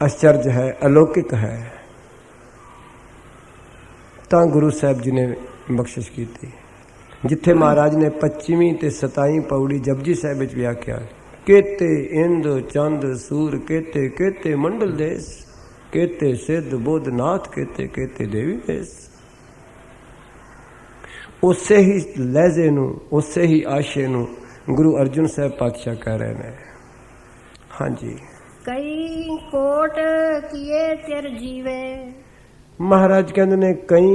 S1: आश्चर्य है, अलौकिक है। ਤਾਂ ਗੁਰੂ ਸਾਹਿਬ ਜੀ ਨੇ ਬਖਸ਼ਿਸ਼ ਕੀਤੀ। ਜਿੱਥੇ ਮਹਾਰਾਜ ਨੇ 25ਵੀਂ ਤੇ 27ਵੀਂ ਪੌੜੀ ਜਪਜੀ ਸਾਹਿਬ ਵਿੱਚ ਵੀ ਆਖਿਆ, ਕੇਤੇ ਇੰਦ ਚੰਦ ਸੂਰ ਕੇਤੇ ਕੇਤੇ ਮੰਡਲ ਦੇਸ, ਕੇਤੇ ਸਿੱਧ ਬੁੱਧ ਨਾਥ ਕੇਤੇ ਕੇਤੇ ਦੇਵੀ ਦੇਸ। ਉਸੇ ਹੀ ਲਹਿਜੇ ਨੂੰ, ਉਸੇ ਹੀ ਆਸ਼ੇ ਨੂੰ ਗੁਰੂ ਅਰਜਨ ਸਾਹਿਬ ਪਾਤਸ਼ਾਹ ਕਹਿ ਰਹੇ ਨੇ। ਹਾਂਜੀ,
S2: ਕਈ ਕੋਟ ਕੀਏ ਚਿਰ ਜੀਵੇ।
S1: ਮਹਾਰਾਜ ਕਹਿੰਦੇ ਨੇ ਕਈ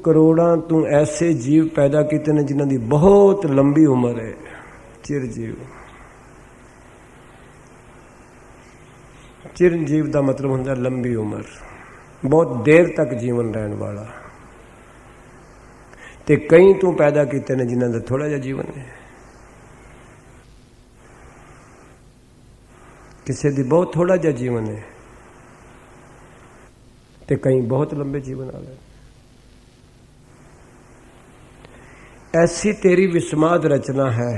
S1: ਕਰੋੜਾਂ ਤੋਂ ਐਸੇ ਜੀਵ ਪੈਦਾ ਕੀਤੇ ਨੇ ਜਿਨ੍ਹਾਂ ਦੀ ਬਹੁਤ ਲੰਬੀ ਉਮਰ ਹੈ। ਚਿਰਜੀਵ, ਚਿਰੰਜੀਵ ਦਾ ਮਤਲਬ ਹੁੰਦਾ ਲੰਬੀ ਉਮਰ, ਬਹੁਤ ਦੇਰ ਤੱਕ ਜੀਵਨ ਰਹਿਣ ਵਾਲਾ। ਤੇ ਕਈ ਤੋਂ ਪੈਦਾ ਕੀਤੇ ਨੇ ਜਿਨ੍ਹਾਂ ਦਾ ਥੋੜਾ ਜਿਹਾ ਜੀਵਨ ਹੈ। ਕਿਸੇ ਦੀ ਬਹੁਤ ਥੋੜਾ ਜਿਹਾ ਜੀਵਨ ਹੈ ਤੇ ਕਈ ਬਹੁਤ ਲੰਬੇ ਜੀਵਨ ਵਾਲੇ। ਐਸੀ ਤੇਰੀ ਵਿਸਮਾਦ ਰਚਨਾ ਹੈ।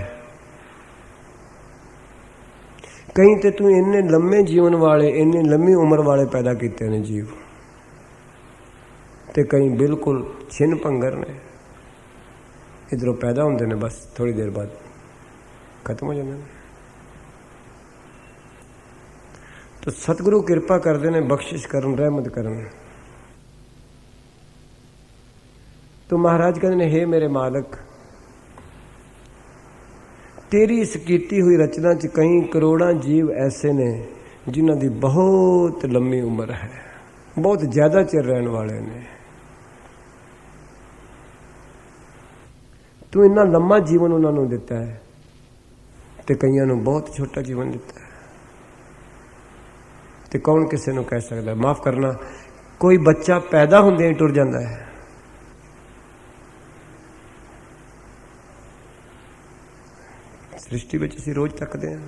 S1: ਕਈ ਤੇ ਤੂੰ ਇੰਨੇ ਲੰਮੇ ਜੀਵਨ ਵਾਲੇ, ਇੰਨੀ ਲੰਮੀ ਉਮਰ ਵਾਲੇ ਪੈਦਾ ਕੀਤੇ ਨੇ ਜੀਵ, ਤੇ ਕਈ ਬਿਲਕੁਲ ਛਿਨ ਭੰਗਰ ਨੇ। ਇਧਰੋਂ ਪੈਦਾ ਹੁੰਦੇ ਨੇ, ਬਸ ਥੋੜੀ ਦੇਰ ਬਾਅਦ ਖਤਮ ਹੋ ਜਾਂਦੇ ਨੇ। तो सतगुरु कृपा करते ने, बख्शिश करन, रहमत करन। तो महाराज कहते ने, हे मेरे मालक, तेरी इस कीती हुई रचना च कई करोड़ां जीव ऐसे ने जिन्हां दी बहुत लंबी उम्र है, बहुत ज्यादा चिर रहने वाले ने। तू इन्ना लंबा जीवन उन्होंने दिता है ते कईयां नूं बहुत छोटा जीवन दिता है। ਤੇ ਕੌਣ ਕਿਸੇ ਨੂੰ ਕਹਿ ਸਕਦਾ? ਮਾਫ ਕਰਨਾ, ਕੋਈ ਬੱਚਾ ਪੈਦਾ ਹੁੰਦੇ ਹੀ ਟੁਰ ਜਾਂਦਾ ਹੈ। ਸ੍ਰਿਸ਼ਟੀ ਵਿੱਚ ਅਸੀਂ ਰੋਜ਼ ਤੱਕਦੇ ਹਾਂ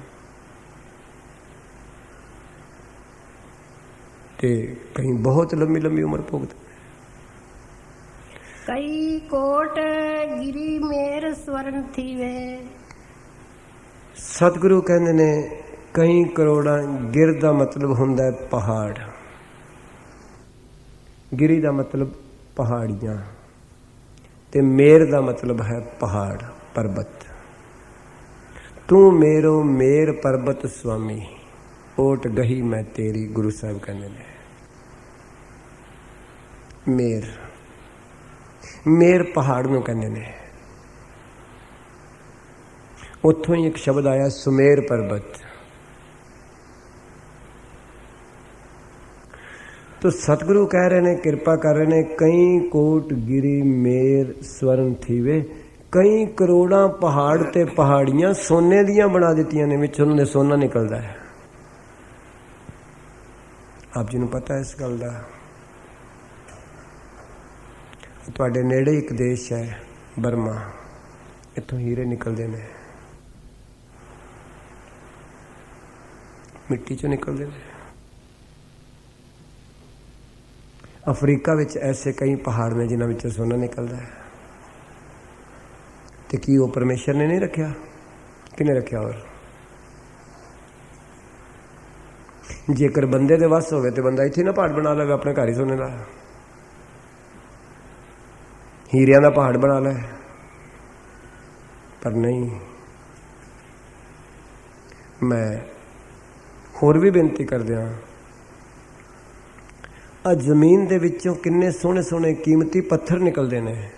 S1: ਤੇ ਕਈ ਬਹੁਤ ਲੰਮੀ ਲੰਮੀ ਉਮਰ ਭੋਗਦੇ।
S2: ਕਈ ਕੋਟ ਗਿਰੀ ਮੇਰ ਸਵਰਨ ਥੀਵੇ।
S1: ਸਤਿਗੁਰੂ ਕਹਿੰਦੇ ਨੇ ਕਈ ਕਰੋੜਾਂ। ਗਿਰ ਦਾ ਮਤਲਬ ਹੁੰਦਾ ਹੈ ਪਹਾੜ, ਗਿਰੀ ਦਾ ਮਤਲਬ ਪਹਾੜੀਆਂ, ਤੇ ਮੇਰ ਦਾ ਮਤਲਬ ਹੈ ਪਹਾੜ, ਪਰਬਤ। ਤੂੰ ਮੇਰੋ ਮੇਰ ਪਰਬਤ ਸੁਆਮੀ, ਓਟ ਗਹੀ ਮੈਂ ਤੇਰੀ। ਗੁਰੂ ਸਾਹਿਬ ਕਹਿੰਦੇ ਨੇ ਮੇਰ, ਮੇਰ ਪਹਾੜ ਨੂੰ ਕਹਿੰਦੇ ਨੇ। ਉੱਥੋਂ ਹੀ ਇੱਕ ਸ਼ਬਦ ਆਇਆ ਸੁਮੇਰ ਪਰਬਤ। तो सतगुरु कह रहे ने, कृपा कर रहे ने, कई कोट गिरी मेर स्वर्ण थीवे। कई करोड़ा पहाड़ ते पहाड़ियां सोने दियां बना दित्तियां ने, विच उन्होंने सोना निकलता है। आप जी नूं पता है इस गल दा? तुहाडे नेड़े एक देश है बर्मा, इत्थों हीरे निकलते ने, मिट्टी चों निकलते हैं। अफ्रीका विच ऐसे कई पहाड़ ने जिन्हां विचों सोना निकलता है। तो की वो परमेश्वर ने नहीं रखा? किने रखा? और जेकर बंदे दे वस होवे तो बंदा इत्थे ना पहाड़ बना ले, अपने घर ही सोने का हीरियां का पहाड़ बना ले, पर नहीं। मैं होर भी बेनती कर दिया, आ जमीन दे विचों किन्ने सोहने सोहने कीमती पत्थर निकलते हैं।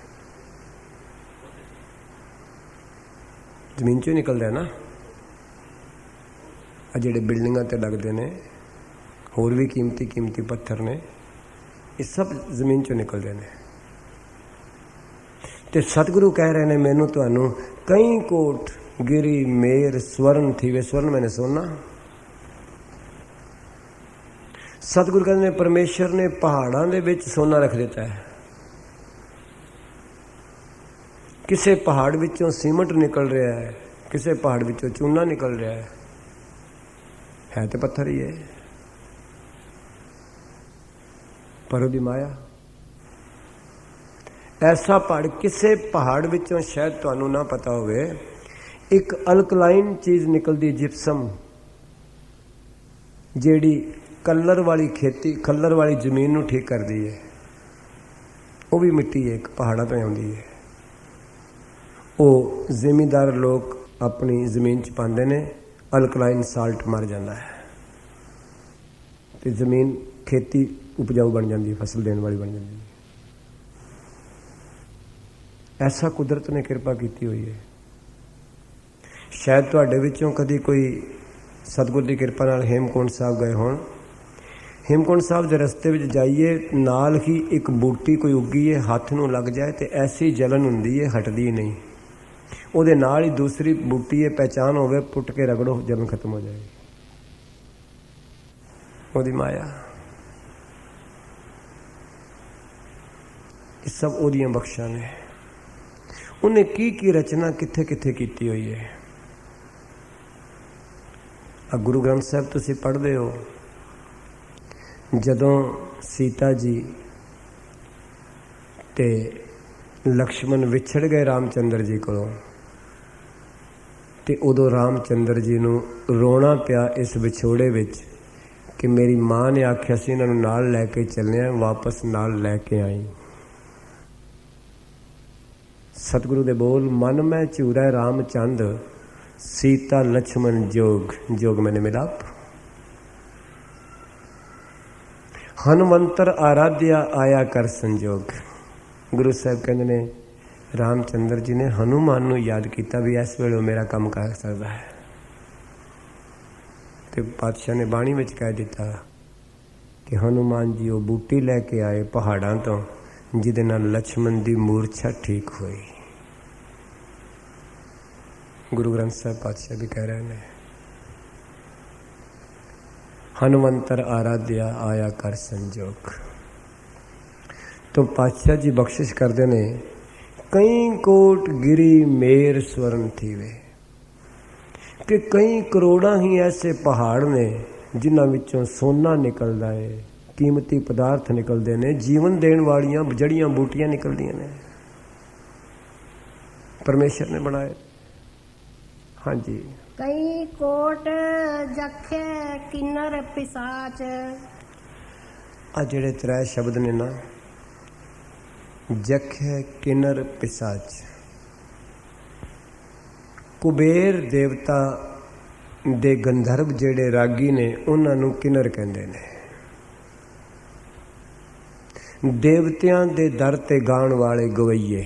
S1: जमीन चों निकलते हैं ना, आ जिहड़े बिल्डिंगां ते लगदे ने, होर भी कीमती कीमती पत्थर ने, ये सब जमीन चों निकलते हैं। ते सतगुरु कह रहे हैं, मैनू तुहानू कई कोट गिरी मेर स्वर्ण थीवे। स्वर्ण मैंने सोना। सतगुरु कहते हैं परमेश्वर ने पहाड़ों के विच सोना रख दिता है। किसी पहाड़ विचों सीमेंट निकल रहा है, किसी पहाड़ विचों चूना निकल रहा है तो पत्थर ही है, पर उहदी माया। ऐसा पहाड़ किसी पहाड़ विचों शायद तुहानू ना पता होवे, एक अल्कलाइन चीज़ निकलती, जिप्सम, जिहड़ी कलर वाली खेती, कलर वाली जमीन नूं ठीक कर दी है। ਉਹ ਵੀ ਮਿੱਟੀ ਹੈ, ਇੱਕ ਪਹਾੜਾਂ ਤੋਂ ਆਉਂਦੀ ਹੈ। ਉਹ ਜ਼ਿਮੀਂਦਾਰ ਲੋਕ ਆਪਣੀ ਜ਼ਮੀਨ 'ਚ ਪਾਉਂਦੇ ਨੇ, ਅਲਕਲਾਈਨ ਸਾਲਟ ਮਰ ਜਾਂਦਾ ਹੈ ਅਤੇ ਜ਼ਮੀਨ ਖੇਤੀ ਉਪਜਾਊ ਬਣ ਜਾਂਦੀ ਹੈ, ਫਸਲ ਦੇਣ ਵਾਲੀ ਬਣ ਜਾਂਦੀ ਹੈ। ਐਸਾ ਕੁਦਰਤ ਨੇ ਕਿਰਪਾ ਕੀਤੀ ਹੋਈ ਹੈ। ਸ਼ਾਇਦ ਤੁਹਾਡੇ ਵਿੱਚੋਂ ਕਦੀ ਕੋਈ ਸਤਿਗੁਰ ਦੀ ਕਿਰਪਾ ਨਾਲ ਹੇਮਕੁੰਟ ਸਾਹਿਬ ਗਏ ਹੋਣ। ਹੇਮਕੁੰਟ ਸਾਹਿਬ ਦੇ ਰਸਤੇ ਵਿੱਚ ਜਾਈਏ, ਨਾਲ ਹੀ ਇੱਕ ਬੂਟੀ ਕੋਈ ਉੱਗੀ ਹੈ, ਹੱਥ ਨੂੰ ਲੱਗ ਜਾਏ ਤੇ ਐਸੀ ਜਲਨ ਹੁੰਦੀ ਹੈ, ਹਟਦੀ ਨਹੀਂ। ਉਹਦੇ ਨਾਲ ਹੀ ਦੂਸਰੀ ਬੂਟੀ ਹੈ, ਪਹਿਚਾਨ ਹੋਵੇ, ਪੁੱਟ ਕੇ ਰਗੜੋ, ਜਲਨ ਖਤਮ ਹੋ ਜਾਏਗੀ। ਉਹਦੀ ਮਾਇਆ, ਇਹ ਸਭ ਉਹਦੀਆਂ ਬਖਸ਼ਾਂ ਨੇ। ਉਹਨੇ ਕੀ ਰਚਨਾ ਕਿੱਥੇ ਕਿੱਥੇ ਕੀਤੀ ਹੋਈ ਹੈ। ਆ ਗੁਰੂ ਗ੍ਰੰਥ ਸਾਹਿਬ ਤੁਸੀਂ ਪੜ੍ਹਦੇ ਹੋ, ਜਦੋਂ ਸੀਤਾ ਜੀ ਤੇ ਲਕਸ਼ਮਣ ਵਿਛੜ ਗਏ ਰਾਮਚੰਦਰ ਜੀ ਕੋਲੋਂ, ਤੇ ਉਦੋਂ ਰਾਮਚੰਦਰ ਜੀ ਨੂੰ ਰੋਣਾ ਪਿਆ ਇਸ ਵਿਛੋੜੇ ਵਿੱਚ ਕਿ ਮੇਰੀ ਮਾਂ ਨੇ ਆਖਿਆ ਸੀ ਇਹਨਾਂ ਨੂੰ ਨਾਲ ਲੈ ਕੇ ਚੱਲਿਆ, ਵਾਪਸ ਨਾਲ ਲੈ ਕੇ ਆਈ। ਸਤਿਗੁਰੂ ਦੇ ਬੋਲ, ਮਨ ਮੈਂ ਝੂਰਾ ਰਾਮਚੰਦ, ਸੀਤਾ ਲక్ష్మణ जोग जोग मैंने मिलाप। हनुमंतर आराध्या आया कर संजोग। गुरु साहब कहते ने रामचंद्र जी ने हनुमान नूं याद किया भी इस वेले मेरा काम कर सकता है, तो पातशाह ने बाणी विच कह दिता कि हनुमान जी वो बूटी लैके आए पहाड़ां तो जिहदे नाल लक्ष्मण की मूर्छा ठीक हुई। गुरु ग्रंथ साहिब पातशाह भी कह रहे हैं, हनुमंतर आराध्या आया कर संजोग। तो पातशाह जी बख्शिश करते ने, कई कोट गिरी मेर स्वर्ण थीवे, कि कई करोड़ा ही ऐसे पहाड़ ने जिन्हां विचों सोना निकलदा है, कीमती पदार्थ निकलते हैं, जीवन देण वालियां जड़ियां बूटियां निकलदियां ने, परमेश्वर ने बनाए। हाँ जी।
S2: कई कोट जखे किन्नर पिसाच।
S1: आ जेड़े त्रै शब्द ने ना, जखे किन्नर पिसाच, कुबेर देवता दे गंधर्व जेड़े रागी ने उन्हां नूं किन्नर कहंदे ने। देवतियां दे दर ते गाण वाले गवैये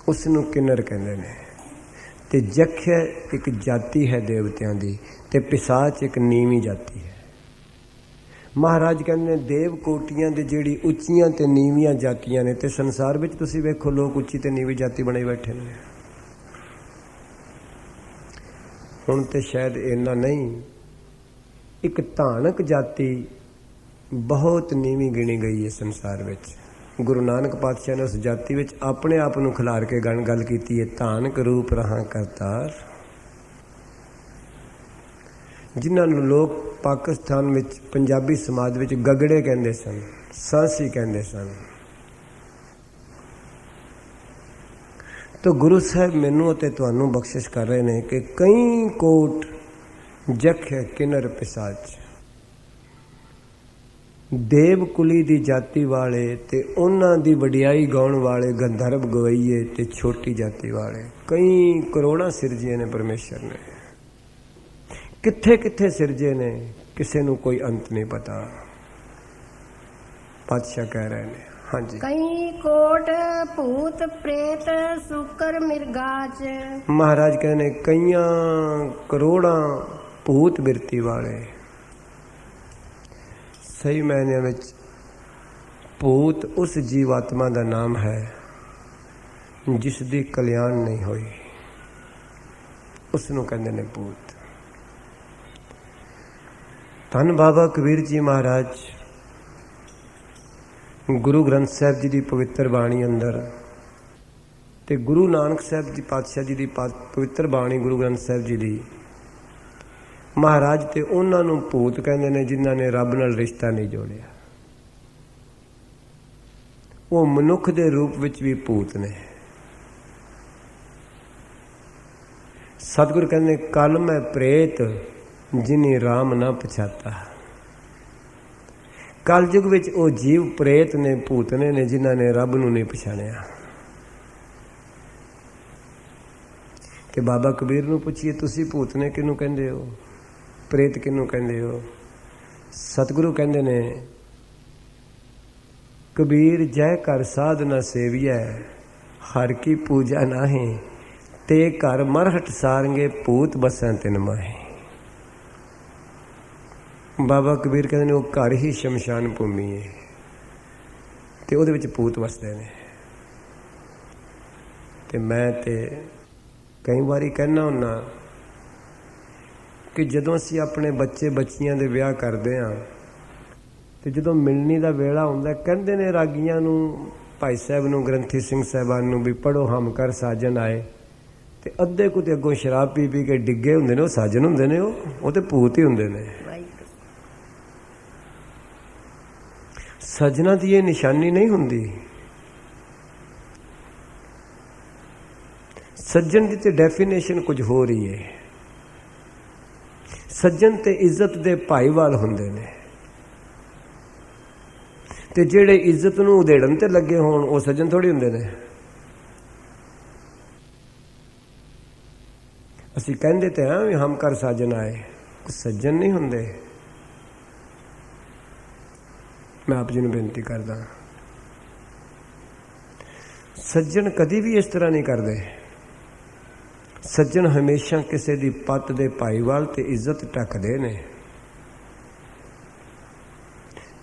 S1: उसनूं किन्नर कहंदे ने। ते जख्य एक जाति है देवतियां दी, ते पिसाच एक नीवीं जाति है। महाराज कहंदे ने देव कोटियां दे जिहड़ी उच्चियां ते नीवीआं जातियां ने, ते संसार विच तुसीं वेखो लोक उच्ची ते नीवीं जाति बणे बैठे ने। हुण ते शायद इन्ना नहीं, एक धानक जाति बहुत नीवीं गिणी गई है संसार विच। गुरु नानक पातशाह ने उस जाति विच अपने आप नूं खिलार के गल कीती है, धानक रूप रहा करतार। जिन्हां नूं लोग पाकिस्तान विच पंजाबी समाज विच गगड़े कहंदे सन, सांसी कहंदे सन। तो गुरु साहब मैनूं ते तुहानूं बख्शिश कर रहे हैं कि कई कोट जख किन्नर पिसाच, देव कुली दी जाति वाले ते उन्हां दी वडियाई गाउण वाले गंधर्व गवैये ते छोटी जाति वाले, कई करोड़ां सिरजे ने परमेश्वर ने। कित्थे कित्थे सिरजे ने, किसे नूं कोई अंत नहीं पता। पातशाह कह रहे हैं, हाँ जी।
S2: कई कोट भूत प्रेत सुकर मिर्गाच।
S1: महाराज कहने कईयां करोड़ां भूत बिरती वाले। सही मायने में भूत उस जीवात्मा का नाम है जिसकी कल्याण नहीं हुई, उसनूं कहंदे ने भूत। धन बाबा कबीर जी महाराज गुरु ग्रंथ साहिब जी की पवित्र बाणी अंदर ते गुरु नानक साहिब जी पातशाह जी की पवित्र बाणी गुरु ग्रंथ साहिब जी की, महाराज ते उन्हां नूं भूत कहंदे ने जिन्हां ने रब नाल रिश्ता नहीं जोड़िया। वो मनुख दे रूप विच भी भूत ने। सतगुर कहंदे कल मैं प्रेत जिन्हें राम ना पछाता। ਕਲਯੁਗ ਵਿੱਚ ਉਹ ਜੀਵ ਪ੍ਰੇਤ ਨੇ, ਭੂਤਨੇ ਨੇ, ਜਿਨ੍ਹਾਂ ਨੇ ਰੱਬ ਨੂੰ ਨਹੀਂ ਪਛਾਣਿਆ। ਤੇ ਬਾਬਾ ਕਬੀਰ ਨੂੰ ਪੁੱਛੀਏ, ਤੁਸੀਂ ਭੂਤਨੇ ਕਿਹਨੂੰ ਕਹਿੰਦੇ ਹੋ, ਪ੍ਰੇਤ ਕਿਹਨੂੰ ਕਹਿੰਦੇ ਹੋ? ਸਤਿਗੁਰੂ ਕਹਿੰਦੇ ਨੇ, ਕਬੀਰ ਜੈ ਘਰ ਸਾਧ ਨਾ ਸੇਵੀਐ, ਹਰ ਕੀ ਪੂਜਾ ਨਾਹੀਂ, ਤੇ ਘਰ ਮਰਹਟ ਸਾਰੰਗੇ, ਭੂਤ ਬਸੈਂ ਤਿਨ ਮਾਹੀ। ਬਾਬਾ ਕਬੀਰ ਕਹਿੰਦੇ ਨੇ, ਉਹ ਘਰ ਹੀ ਸ਼ਮਸ਼ਾਨ ਭੂਮੀ ਹੈ ਤੇ ਉਹਦੇ ਵਿੱਚ ਭੂਤ ਵਸਦੇ ਨੇ। ਤੇ ਮੈਂ ਤੇ ਕਈ ਵਾਰੀ ਕਹਿਣਾ ਹੁੰਦਾ ਕਿ ਜਦੋਂ ਅਸੀਂ ਆਪਣੇ ਬੱਚੇ ਬੱਚੀਆਂ ਦੇ ਵਿਆਹ ਕਰਦੇ ਹਾਂ ਤੇ ਜਦੋਂ ਮਿਲਣੀ ਦਾ ਵੇਲਾ ਹੁੰਦਾ, ਕਹਿੰਦੇ ਨੇ ਰਾਗੀਆਂ ਨੂੰ, ਭਾਈ ਸਾਹਿਬ ਨੂੰ, ਗ੍ਰੰਥੀ ਸਿੰਘ ਸਾਹਿਬਾਨ ਨੂੰ ਵੀ ਪੜ੍ਹੋ ਹਮ ਕਰ ਸਾਜਨ ਆਏ, ਤੇ ਅੱਧੇ ਕੁ ਤੇ ਅੱਗੋਂ ਸ਼ਰਾਬ ਪੀ ਪੀ ਕੇ ਡਿੱਗੇ ਹੁੰਦੇ ਨੇ, ਉਹ ਸਾਜਨ ਹੁੰਦੇ ਨੇ, ਉਹ ਤੇ ਭੂਤ ਹੀ ਹੁੰਦੇ ਨੇ। ਸਜਣਾ ਦੀ ਇਹ ਨਿਸ਼ਾਨੀ ਨਹੀਂ ਹੁੰਦੀ। ਸੱਜਣ ਦੀ ਤੇ ਡੈਫੀਨੇਸ਼ਨ ਕੁਝ ਹੋ ਰਹੀ ਹੈ। ਸੱਜਣ ਤੇ ਇੱਜ਼ਤ ਦੇ ਭਾਈਵਾਲ ਹੁੰਦੇ ਨੇ, ਤੇ ਜਿਹੜੇ ਇੱਜ਼ਤ ਨੂੰ ਉਧੇੜਨ ਤੇ ਲੱਗੇ ਹੋਣ ਉਹ ਸੱਜਣ ਥੋੜੀ ਹੁੰਦੇ ਨੇ। ਅਸੀਂ ਕਹਿੰਦੇ ਤੇ ਹਾਂ ਵੀ ਹਮ ਕਰ ਸਾਜਨ ਆਏ, ਉਹ ਸੱਜਣ ਨਹੀਂ ਹੁੰਦੇ। ਮੈਂ ਆਪ ਜੀ ਨੂੰ ਬੇਨਤੀ ਕਰਦਾ, ਸੱਜਣ ਕਦੀ ਵੀ ਇਸ ਤਰ੍ਹਾਂ ਨਹੀਂ ਕਰਦੇ। ਸੱਜਣ ਹਮੇਸ਼ਾ ਕਿਸੇ ਦੀ ਪੱਤ ਦੇ ਭਾਈਵਾਲ ਤੇ ਇੱਜ਼ਤ ਟੱਕਦੇ ਨੇ।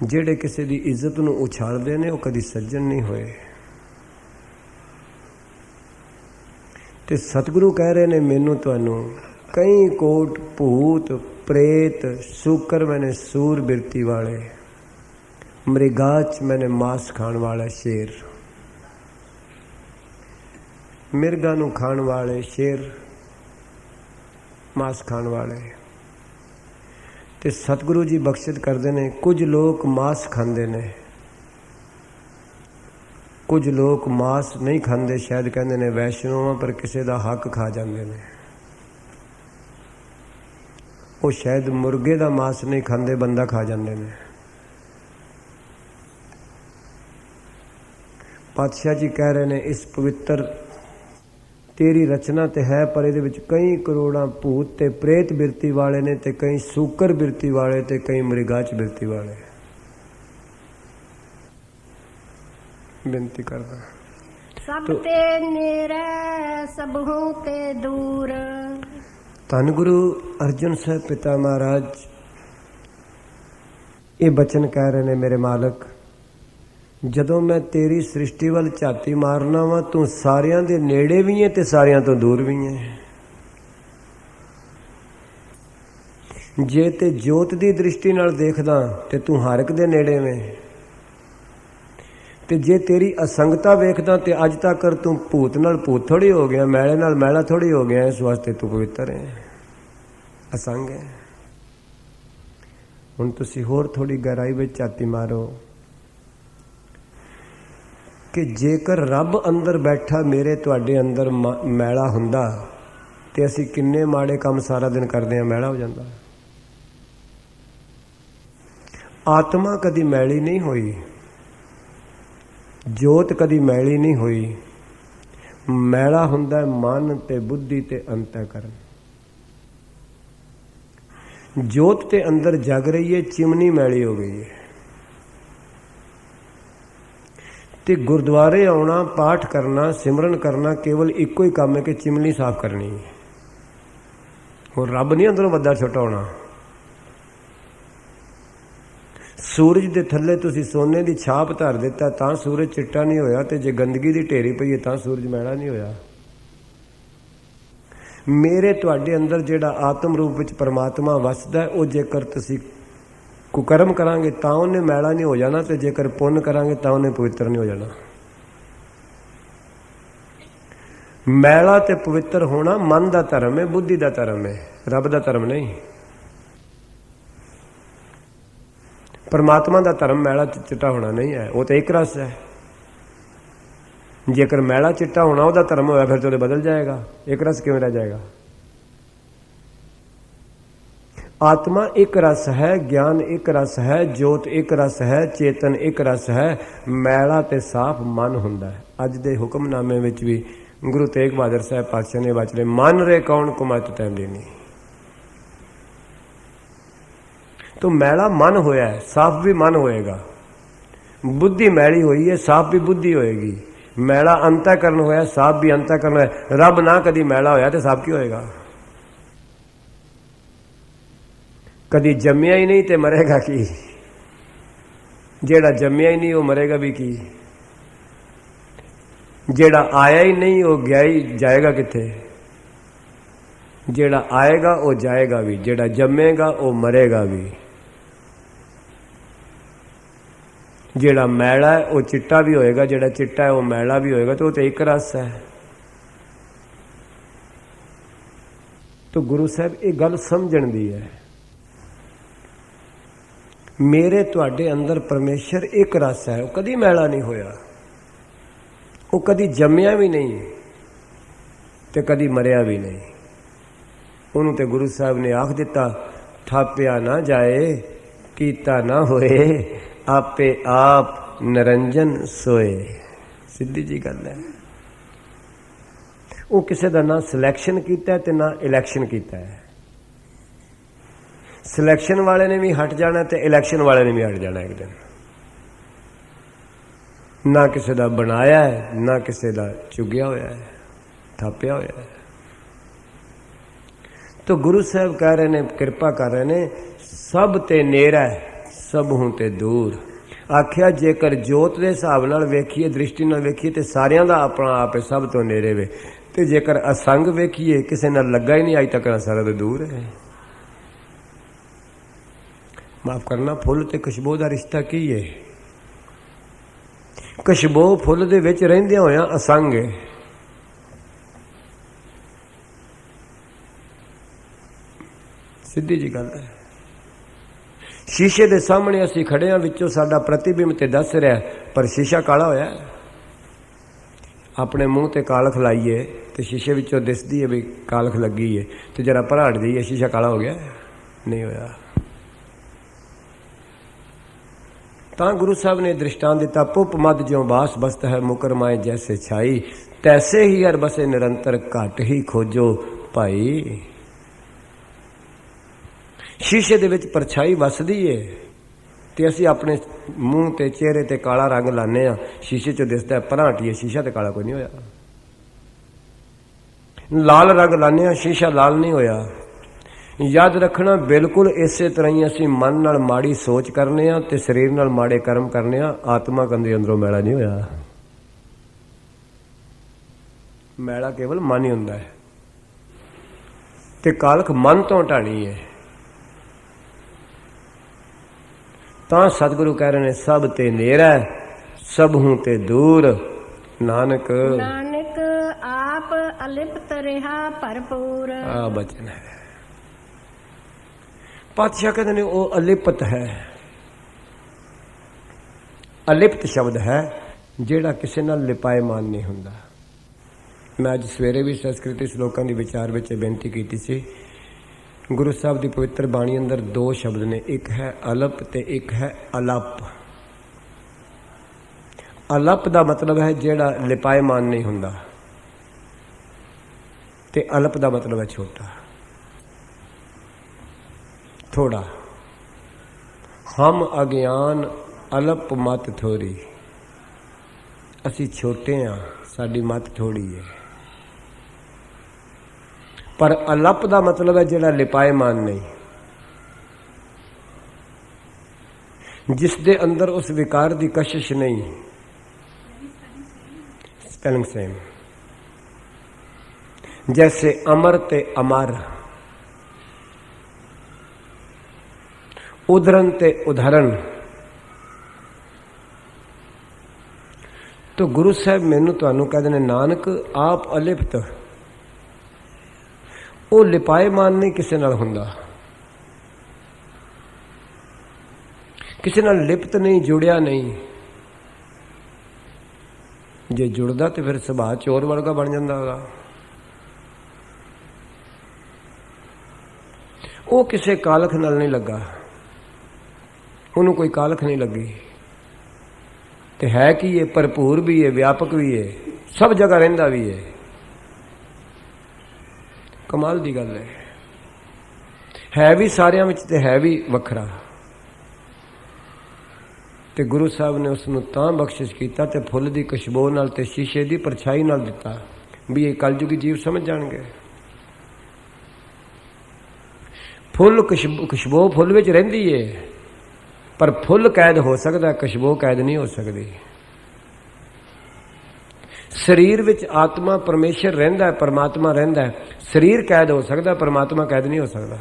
S1: ਜਿਹੜੇ ਕਿਸੇ ਦੀ ਇੱਜ਼ਤ ਨੂੰ ਉਛਾਲਦੇ ਨੇ ਉਹ ਕਦੀ ਸੱਜਣ ਨਹੀਂ ਹੋਏ। ਤੇ ਸਤਿਗੁਰੂ ਕਹਿ ਰਹੇ ਨੇ ਮੈਨੂੰ ਤੁਹਾਨੂੰ, ਕਈ ਕੋਟ ਭੂਤ ਪ੍ਰੇਤ ਸ਼ੂਕਰ ਮੈਨੇ ਸੂਰ ਬਿਰਤੀ ਵਾਲੇ, ਮ੍ਰਿਗਾਚ ਮੈਨੇ ਮਾਸ ਖਾਣ ਵਾਲਾ ਸ਼ੇਰ। ਮਿਰਗਾਂ ਨੂੰ ਖਾਣ ਵਾਲੇ, ਸ਼ੇਰ ਮਾਸ ਖਾਣ ਵਾਲੇ। ਤੇ ਸਤਿਗੁਰੂ ਜੀ ਬਖਸ਼ਿਸ਼ ਕਰਦੇ ਨੇ, ਕੁਝ ਲੋਕ ਮਾਸ ਖਾਂਦੇ ਨੇ, ਕੁਝ ਲੋਕ ਮਾਸ ਨਹੀਂ ਖਾਂਦੇ, ਸ਼ਾਇਦ ਕਹਿੰਦੇ ਨੇ ਵੈਸ਼ਨੋਆਂ, ਪਰ ਕਿਸੇ ਦਾ ਹੱਕ ਖਾ ਜਾਂਦੇ ਨੇ। ਉਹ ਸ਼ਾਇਦ ਮੁਰਗੇ ਦਾ ਮਾਸ ਨਹੀਂ ਖਾਂਦੇ, ਬੰਦਾ ਖਾ ਜਾਂਦੇ ਨੇ। ਪਾਤਸ਼ਾਹ ਜੀ ਕਹਿ ਰਹੇ ਨੇ, ਇਸ ਪਵਿੱਤਰ ਤੇਰੀ ਰਚਨਾ ਤੇ ਹੈ, ਪਰ ਇਹਦੇ ਵਿੱਚ ਕਈ ਕਰੋੜਾਂ ਭੂਤ ਤੇ ਪ੍ਰੇਤ ਬਿਰਤੀ ਵਾਲੇ ਨੇ, ਤੇ ਕਈ ਸ਼ੂਕਰ ਬਿਰਤੀ ਵਾਲੇ, ਤੇ ਕਈ ਮ੍ਰਿਗਾਚ ਬਿਰਤੀ ਵਾਲੇ। ਬੇਨਤੀ ਕਰਦਾ,
S2: ਸਭ ਤੇ ਨੇੜੇ ਸਭੂ ਤੇ ਦੂਰ।
S1: ਧੰਨ ਗੁਰੂ ਅਰਜਨ ਸਾਹਿਬ ਪਿਤਾ ਮਹਾਰਾਜ ਇਹ ਬਚਨ ਕਹਿ ਰਹੇ ਨੇ, ਮੇਰੇ ਮਾਲਕ, ਜਦੋਂ ਮੈਂ ਤੇਰੀ ਸ੍ਰਿਸ਼ਟੀ ਵੱਲ ਝਾਤੀ ਮਾਰਨਾ ਵਾ, ਤੂੰ ਸਾਰਿਆਂ ਦੇ ਨੇੜੇ ਵੀ ਹੈ ਤੇ ਸਾਰਿਆਂ ਤੋਂ ਦੂਰ ਵੀ ਹੈ। ਜੇ ਤੇ ਜੋਤ ਦੀ ਦ੍ਰਿਸ਼ਟੀ ਨਾਲ ਦੇਖਦਾ ਤੇ ਤੂੰ ਹਰ ਇੱਕ ਦੇ ਨੇੜੇ ਵੇਂ, ਤੇ ਜੇ ਤੇਰੀ ਅਸੰਗਤਾ ਵੇਖਦਾ ਤੇ ਅੱਜ ਤੱਕ ਤੂੰ ਭੂਤ ਨਾਲ ਭੂਤ ਥੋੜੀ ਹੋ ਗਿਆ, ਮੈਲੇ ਨਾਲ ਮੈਲਾ ਥੋੜੀ ਹੋ ਗਿਆ। ਇਸ ਵਾਸਤੇ ਤੂੰ ਪਵਿੱਤਰ ਹੈ, ਅਸੰਗ ਹੈ। ਹੁਣ ਤੁਸੀਂ ਹੋਰ ਥੋੜੀ ਗਹਿਰਾਈ ਵਿੱਚ ਝਾਤੀ ਮਾਰੋ ਕਿ ਜੇਕਰ ਰੱਬ ਅੰਦਰ ਬੈਠਾ ਮੇਰੇ ਤੁਹਾਡੇ ਅੰਦਰ ਮੈਲਾ ਹੁੰਦਾ ਤੇ ਅਸੀਂ ਕਿੰਨੇ ਮਾੜੇ ਕੰਮ ਸਾਰਾ ਦਿਨ ਕਰਦੇ ਹਾਂ, ਮੈਲਾ ਹੋ ਜਾਂਦਾ। ਆਤਮਾ ਕਦੀ ਮੈਲੀ ਨਹੀਂ ਹੋਈ, ਜੋਤ ਕਦੀ ਮੈਲੀ ਨਹੀਂ ਹੋਈ। ਮੈਲਾ ਹੁੰਦਾ ਮਨ ਤੇ ਬੁੱਧੀ ਤੇ ਅੰਤःਕਰਨ। ਜੋਤ ਤੇ ਅੰਦਰ ਜਗ ਰਹੀ ਹੈ, ਚਿਮਨੀ ਮੈਲੀ ਹੋ ਗਈ ਹੈ। ਤੇ ਗੁਰਦੁਆਰੇ ਆਉਣਾ, ਪਾਠ ਕਰਨਾ, ਸਿਮਰਨ ਕਰਨਾ ਕੇਵਲ ਇੱਕੋ ਹੀ ਕੰਮ ਹੈ ਕਿ ਚਿਮਨੀ ਸਾਫ਼ ਕਰਨੀ ਹੈ। ਹੋਰ ਰੱਬ ਨਹੀਂ ਅੰਦਰੋਂ ਵੱਡਾ ਛੋਟਾ ਹੋਣਾ। ਸੂਰਜ ਦੇ ਥੱਲੇ ਤੁਸੀਂ ਸੋਨੇ ਦੀ ਛਾਪ ਧਰ ਦਿੱਤਾ ਤਾਂ ਸੂਰਜ ਚਿੱਟਾ ਨਹੀਂ ਹੋਇਆ, ਤੇ ਜੇ ਗੰਦਗੀ ਦੀ ਢੇਰੀ ਪਈ ਹੈ ਤਾਂ ਸੂਰਜ ਮੈਲਾ ਨਹੀਂ ਹੋਇਆ। ਮੇਰੇ ਤੁਹਾਡੇ ਅੰਦਰ ਜਿਹੜਾ ਆਤਮ ਰੂਪ ਵਿੱਚ ਪਰਮਾਤਮਾ ਵਸਦਾ, ਉਹ ਜੇਕਰ ਤੁਸੀਂ ਕੁਕਰਮ ਕਰਾਂਗੇ ਤਾਂ ਉਹਨੇ ਮੈਲਾ ਨਹੀਂ ਹੋ ਜਾਣਾ, ਤੇ ਜੇਕਰ ਪੁੰਨ ਕਰਾਂਗੇ ਤਾਂ ਉਹਨੇ ਪਵਿੱਤਰ ਨਹੀਂ ਹੋ ਜਾਣਾ। ਮੈਲਾ ਤੇ ਪਵਿੱਤਰ ਹੋਣਾ ਮਨ ਦਾ ਧਰਮ ਹੈ, ਬੁੱਧੀ ਦਾ ਧਰਮ ਹੈ, ਰੱਬ ਦਾ ਧਰਮ ਨਹੀਂ। ਪਰਮਾਤਮਾ ਦਾ ਧਰਮ ਮੈਲਾ ਚਿੱਟਾ ਹੋਣਾ ਨਹੀਂ ਹੈ, ਉਹ ਤਾਂ ਇੱਕ ਰਸ ਹੈ। ਜੇਕਰ ਮੈਲਾ ਚਿੱਟਾ ਹੋਣਾ ਉਹਦਾ ਧਰਮ ਹੋਇਆ, ਫਿਰ ਤਾਂ ਉਹਦੇ ਬਦਲ ਜਾਏਗਾ। ਇੱਕ ਰਸ ਕਿਵੇਂ ਰਹਿ ਜਾਏਗਾ? आत्मा एक रस है, ज्ञान एक रस है, जोत एक रस है, चेतन एक रस है, मैला ते साफ मन हुंदा है। अज दे हुक्मनामे विच भी गुरु तेग बहादुर साहब पातशाह ने वचले मन रे कौन कुमत तैंदी नहीं। तो मैला मन होया है, साफ भी मन होएगा। बुद्धि मैली हुई है, साफ भी बुद्धि होएगी। मैला अंतःकरण होया, साफ भी अंतःकरण है। रब ना कदी मैला होया तो साफ की होएगा? कदी जम्मिया ही नहीं तो मरेगा की? जेड़ा जम्मिया ही नहीं वो मरेगा भी की? जेड़ा आया ही नहीं वो गया ही जाएगा किथे? जेड़ा आएगा वो जाएगा भी, जेड़ा जम्मेगा वो मरेगा भी। जेड़ा मैला है वो चिट्टा भी होएगा, जेड़ा चिट्टा है वो मैला भी होएगा। तो वो तो एक रस है। तो गुरु साहब ये गल समझण दी है। मेरे तुहाडे अंदर परमेश्वर एक रस है, वो कदी मैला नहीं होया, वो कदी जम्मिया भी नहीं ते कदी मरिया भी नहीं। उन्होंने ते गुरु साहब ने आख दिता, थापिया ना जाए कीता ना होए, आपे आप निरंजन सोए। सीधी जी गल है। वो किसी का ना सिलैक्शन किया ते ना इलैक्शन किया है। सिलैक्शन वाले ने भी हट जाना ते इलैक्शन वाले ने भी हट जाना एक दिन। ना किसी का बनाया है, ना किसी का चुगिया होया है, थापिया होया है। तो गुरु साहब कह रहे ने, कृपा कर रहे ने, सब ते नेरा सब हूं ते दूर। आख्या जेकर जोत के हिसाब नाल वेखीए, दृष्टि नाल वेखीए तो सारियां दा अपना आप है, सब तो नेरे वे। ते जेकर असंग वेखीए, किसी नाल लगा ही नहीं अज तक, सारा तो दूर है। माफ करना, फुल ते खुशबू का रिश्ता की है? खुशबू फुल दे विच रहिंदे होया असंग है। सीधी जी गल है। शीशे के सामने असी खड़े हाँ, विचों साडा प्रतिबिंब ते दस रहा, पर शीशा काला होया। अपने मूँह ते कालख लाइए तो शीशे विचों दिसदी है भी कालख लगी है, तो जरा भराट दी है, शीशा काला हो गया? नहीं होया। ता गुरु साहब ने दृष्टांत दिता, पुप मद ज्यों बास बस्त है, मुकरमाए जैसे छाई, तैसे ही हर बसे निरंतर घट ही खोजो भाई। शीशे दे विच परछाई वसदी है ते असी अपने मूँह ते चेहरे ते काला रंग लाने आ, शीशे चो दिसदा है भराटी है, शीशा ते काला कोई नहीं होया। लाल रंग लाने आ, शीशा लाल नहीं होया। याद रखना, बिल्कुल इसे तरह ही असी मन नाल माड़ी सोच करने आ ते शरीर नाल माड़े कर्म करने आ, आत्मा कंदे अंदरों मैला नहीं होया। मैला केवल मन ही हुंदा है ते कालख मन तो हटानी है। तां सतगुरु कह रहे ने, सब ते नेरा सब हूं ते दूर, नानक
S2: नानक आप अलिप्त रहा भरपूर।
S1: आ बचन है। पातशाह कहते ने वो अलिप्त है। अलिप्त शब्द है जेड़ा किसी नाल लिपायमान नहीं हुंदा। मैं अज सवेरे भी संस्कृति श्लोकां दी विचार विच बेनती कीती सी। गुरु साहब की पवित्र बाणी अंदर दो शब्द ने, एक है अलप ते एक है अलप। अलप का मतलब है जेड़ा लिपायमान नहीं हुंदा, ते अलप का मतलब है छोटा, थोड़ा। हम अज्ञान अलप मत थोड़ी, असी छोटे हाँ, साडी मत थोड़ी है। पर अलप का मतलब है जेड़ा लिपायमान नहीं, जिसदे अंदर उस विकार की कशिश नहीं। Spelling same. जैसे अमर ते अमर, उदरन ते उदाहरण। तो गुरु साहब मैनू तुहानू कहते हैं, नानक आप अलिप्त, वो लिपायमान नहीं किसी नाल हुंदा, किसी नाल लिप्त नहीं, जुड़िया नहीं। जे जुड़दा तो फिर सुभाव चोर वर्गा बन जांदा होगा। ਉਹ ਕਿਸੇ ਕਾਲਖ ਨਾਲ ਨਹੀਂ ਲੱਗਾ, ਉਹਨੂੰ ਕੋਈ ਕਾਲਖ ਨਹੀਂ ਲੱਗੀ। ਤੇ ਹੈ ਕੀ ਇਹ ਭਰਪੂਰ ਵੀ ਹੈ, ਵਿਆਪਕ ਵੀ ਹੈ, ਸਭ ਜਗ੍ਹਾ ਰਹਿੰਦਾ ਵੀ ਹੈ। ਕਮਾਲ ਦੀ ਗੱਲ ਹੈ ਵੀ ਸਾਰਿਆਂ ਵਿੱਚ ਤੇ ਹੈ ਵੀ ਵੱਖਰਾ। ਤੇ ਗੁਰੂ ਸਾਹਿਬ ਨੇ ਉਸ ਨੂੰ ਤਾਂ ਬਖਸ਼ਿਸ਼ ਕੀਤਾ ਤੇ ਫੁੱਲ ਦੀ ਖੁਸ਼ਬੂ ਨਾਲ ਤੇ ਸ਼ੀਸ਼ੇ ਦੀ ਪਰਛਾਈ ਨਾਲ ਦਿੱਤਾ ਵੀ ਇਹ ਕਲਯੁਗੀ ਜੀਵ ਸਮਝ ਜਾਣਗੇ। ਫੁੱਲ ਖੁਸ਼ਬੂ ਫੁੱਲ ਵਿੱਚ ਰਹਿੰਦੀ ਏ, ਪਰ ਫੁੱਲ ਕੈਦ ਹੋ ਸਕਦਾ, ਖੁਸ਼ਬੂ ਕੈਦ ਨਹੀਂ ਹੋ ਸਕਦੀ। ਸਰੀਰ ਵਿੱਚ ਆਤਮਾ ਪਰਮੇਸ਼ਰ ਰਹਿੰਦਾ ਹੈ, ਪਰਮਾਤਮਾ ਰਹਿੰਦਾ ਹੈ। ਸਰੀਰ ਕੈਦ ਹੋ ਸਕਦਾ, ਪਰਮਾਤਮਾ ਕੈਦ ਨਹੀਂ ਹੋ ਸਕਦਾ।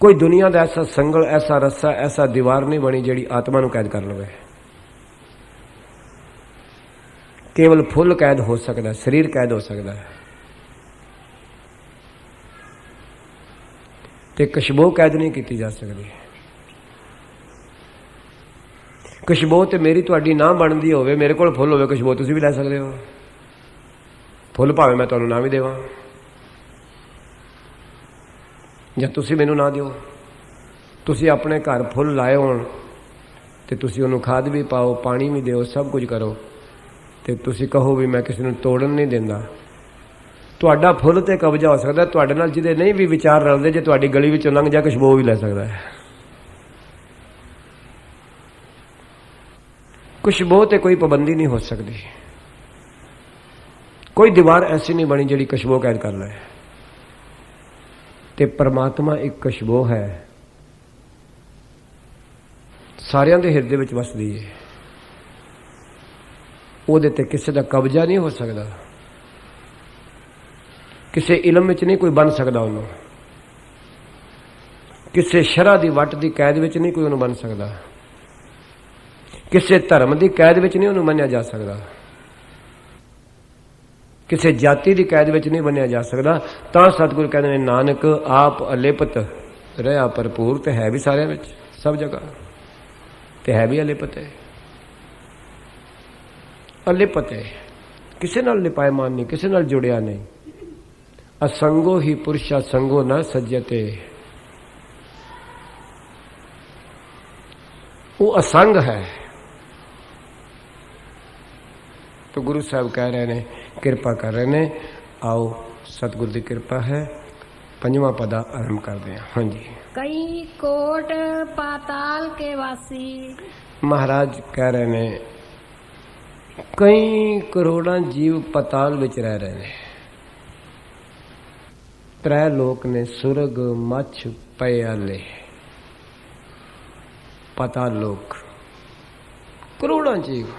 S1: ਕੋਈ ਦੁਨੀਆ ਦਾ ਐਸਾ ਸੰਗਲ, ਐਸਾ ਰੱਸਾ, ਐਸਾ ਦੀਵਾਰ ਨਹੀਂ ਬਣੀ ਜਿਹੜੀ ਆਤਮਾ ਨੂੰ ਕੈਦ ਕਰ ਲਵੇ। ਕੇਵਲ ਫੁੱਲ ਕੈਦ ਹੋ ਸਕਦਾ, ਸਰੀਰ ਕੈਦ ਹੋ ਸਕਦਾ ਹੈ, ਤੇ ਖੁਸ਼ਬੂ ਕੈਦ ਨਹੀਂ ਕੀਤੀ ਜਾ ਸਕਦੀ। ਖੁਸ਼ਬੂ ਤੇ ਮੇਰੀ ਤੁਹਾਡੀ ਨਾ ਬਣਦੀ ਹੋਵੇ, ਮੇਰੇ ਕੋਲ ਫੁੱਲ ਹੋਵੇ, ਖੁਸ਼ਬੂ ਤੁਸੀਂ ਵੀ ਲੈ ਸਕਦੇ ਹੋ। ਫੁੱਲ ਭਾਵੇਂ ਮੈਂ ਤੁਹਾਨੂੰ ਨਾ ਵੀ ਦੇਵਾਂ, ਜਾਂ ਤੁਸੀਂ ਮੈਨੂੰ ਨਾ ਦਿਓ। ਤੁਸੀਂ ਆਪਣੇ ਘਰ ਫੁੱਲ ਲਾਏ ਹੋਣ ਤੇ ਤੁਸੀਂ ਉਹਨੂੰ ਖਾਦ ਵੀ ਪਾਓ, ਪਾਣੀ ਵੀ ਦਿਓ, ਸਭ ਕੁਝ ਕਰੋ, ਤੇ ਤੁਸੀਂ ਕਹੋ ਵੀ ਮੈਂ ਕਿਸੇ ਨੂੰ ਤੋੜਨ ਨਹੀਂ ਦਿੰਦਾ। ਤੁਹਾਡਾ ਫੁੱਲ ਤੇ ਕਬਜ਼ਾ ਹੋ ਸਕਦਾ। ਤੁਹਾਡੇ ਨਾਲ ਜਿਹਦੇ ਨਹੀਂ ਵੀ ਵਿਚਾਰ ਰਲਦੇ, ਜੇ ਤੁਹਾਡੀ ਗਲੀ ਵਿੱਚੋਂ ਲੰਘ ਜਾ, ਖੁਸ਼ਬੂ ਵੀ ਲੈ ਸਕਦਾ ਹੈ। ਖੁਸ਼ਬੂ ਤੇ ਕੋਈ ਪਾਬੰਦੀ ਨਹੀਂ ਹੋ ਸਕਦੀ। ਕੋਈ ਦੀਵਾਰ ਐਸੀ ਨਹੀਂ ਬਣੀ ਜਿਹੜੀ ਖੁਸ਼ਬੂ ਕੈਦ ਕਰ ਲਏ। ਤੇ ਪਰਮਾਤਮਾ ਇੱਕ ਖੁਸ਼ਬੂ ਹੈ, ਸਾਰਿਆਂ ਦੇ ਹਿਰਦੇ ਵਿੱਚ ਵਸਦੀ ਹੈ। ਉਹਦੇ ਤੇ ਕਿਸੇ ਦਾ ਕਬਜ਼ਾ ਨਹੀਂ ਹੋ ਸਕਦਾ। ਕਿਸੇ ਇਲਮ ਵਿੱਚ ਨਹੀਂ ਕੋਈ ਬਣ ਸਕਦਾ ਉਹਨੂੰ। ਕਿਸੇ ਸ਼ਰ੍ਹਾ ਦੀ ਵੱਟ ਦੀ ਕੈਦ ਵਿੱਚ ਨਹੀਂ ਕੋਈ ਉਹਨੂੰ ਬਣ ਸਕਦਾ। ਕਿਸੇ ਧਰਮ ਦੀ ਕੈਦ ਵਿੱਚ ਨਹੀਂ ਉਹਨੂੰ ਬੰਨਿਆ ਜਾ ਸਕਦਾ। ਕਿਸੇ ਜਾਤੀ ਦੀ ਕੈਦ ਵਿੱਚ ਨਹੀਂ ਬੰਨਿਆ ਜਾ ਸਕਦਾ। ਤਾਂ ਸਤਿਗੁਰੂ ਕਹਿੰਦੇ ਨੇ, ਨਾਨਕ ਆਪ ਅਲਿਪਤ ਰਿਹਾ ਭਰਪੂਰ। ਤੇ ਹੈ ਵੀ ਸਾਰਿਆਂ ਵਿੱਚ, ਸਭ ਜਗ੍ਹਾ, ਤੇ ਹੈ ਵੀ ਅਲਿਪਤ ਹੈ। ਅਲਿਪਤ ਹੈ, ਕਿਸੇ ਨਾਲ ਲਿਪਾਇਮਾਨ ਨਹੀਂ, ਕਿਸੇ ਨਾਲ ਜੁੜਿਆ ਨਹੀਂ। ਅਸੰਗੋ ਹੀ ਪੁਰਸ਼ਾ ਸੰਗੋ ਨਾ ਸੱਜਤੇ। ਉਹ ਅਸੰਗ ਹੈ। तो गुरु साहब कह रहे ने, कृपा कर रहे ने, आओ सतगुरु की कृपा है। पंजवा पदा आरंभ करते हैं। हाँ जी।
S2: कई कोट पाताल के वासी।
S1: महाराज कह रहे ने, कई करोड़ा जीव पताल विच रह रहे ने। त्रै लोक ने, सुरग मच्छ पयाले। पताल लोक, करोड़ा जीव।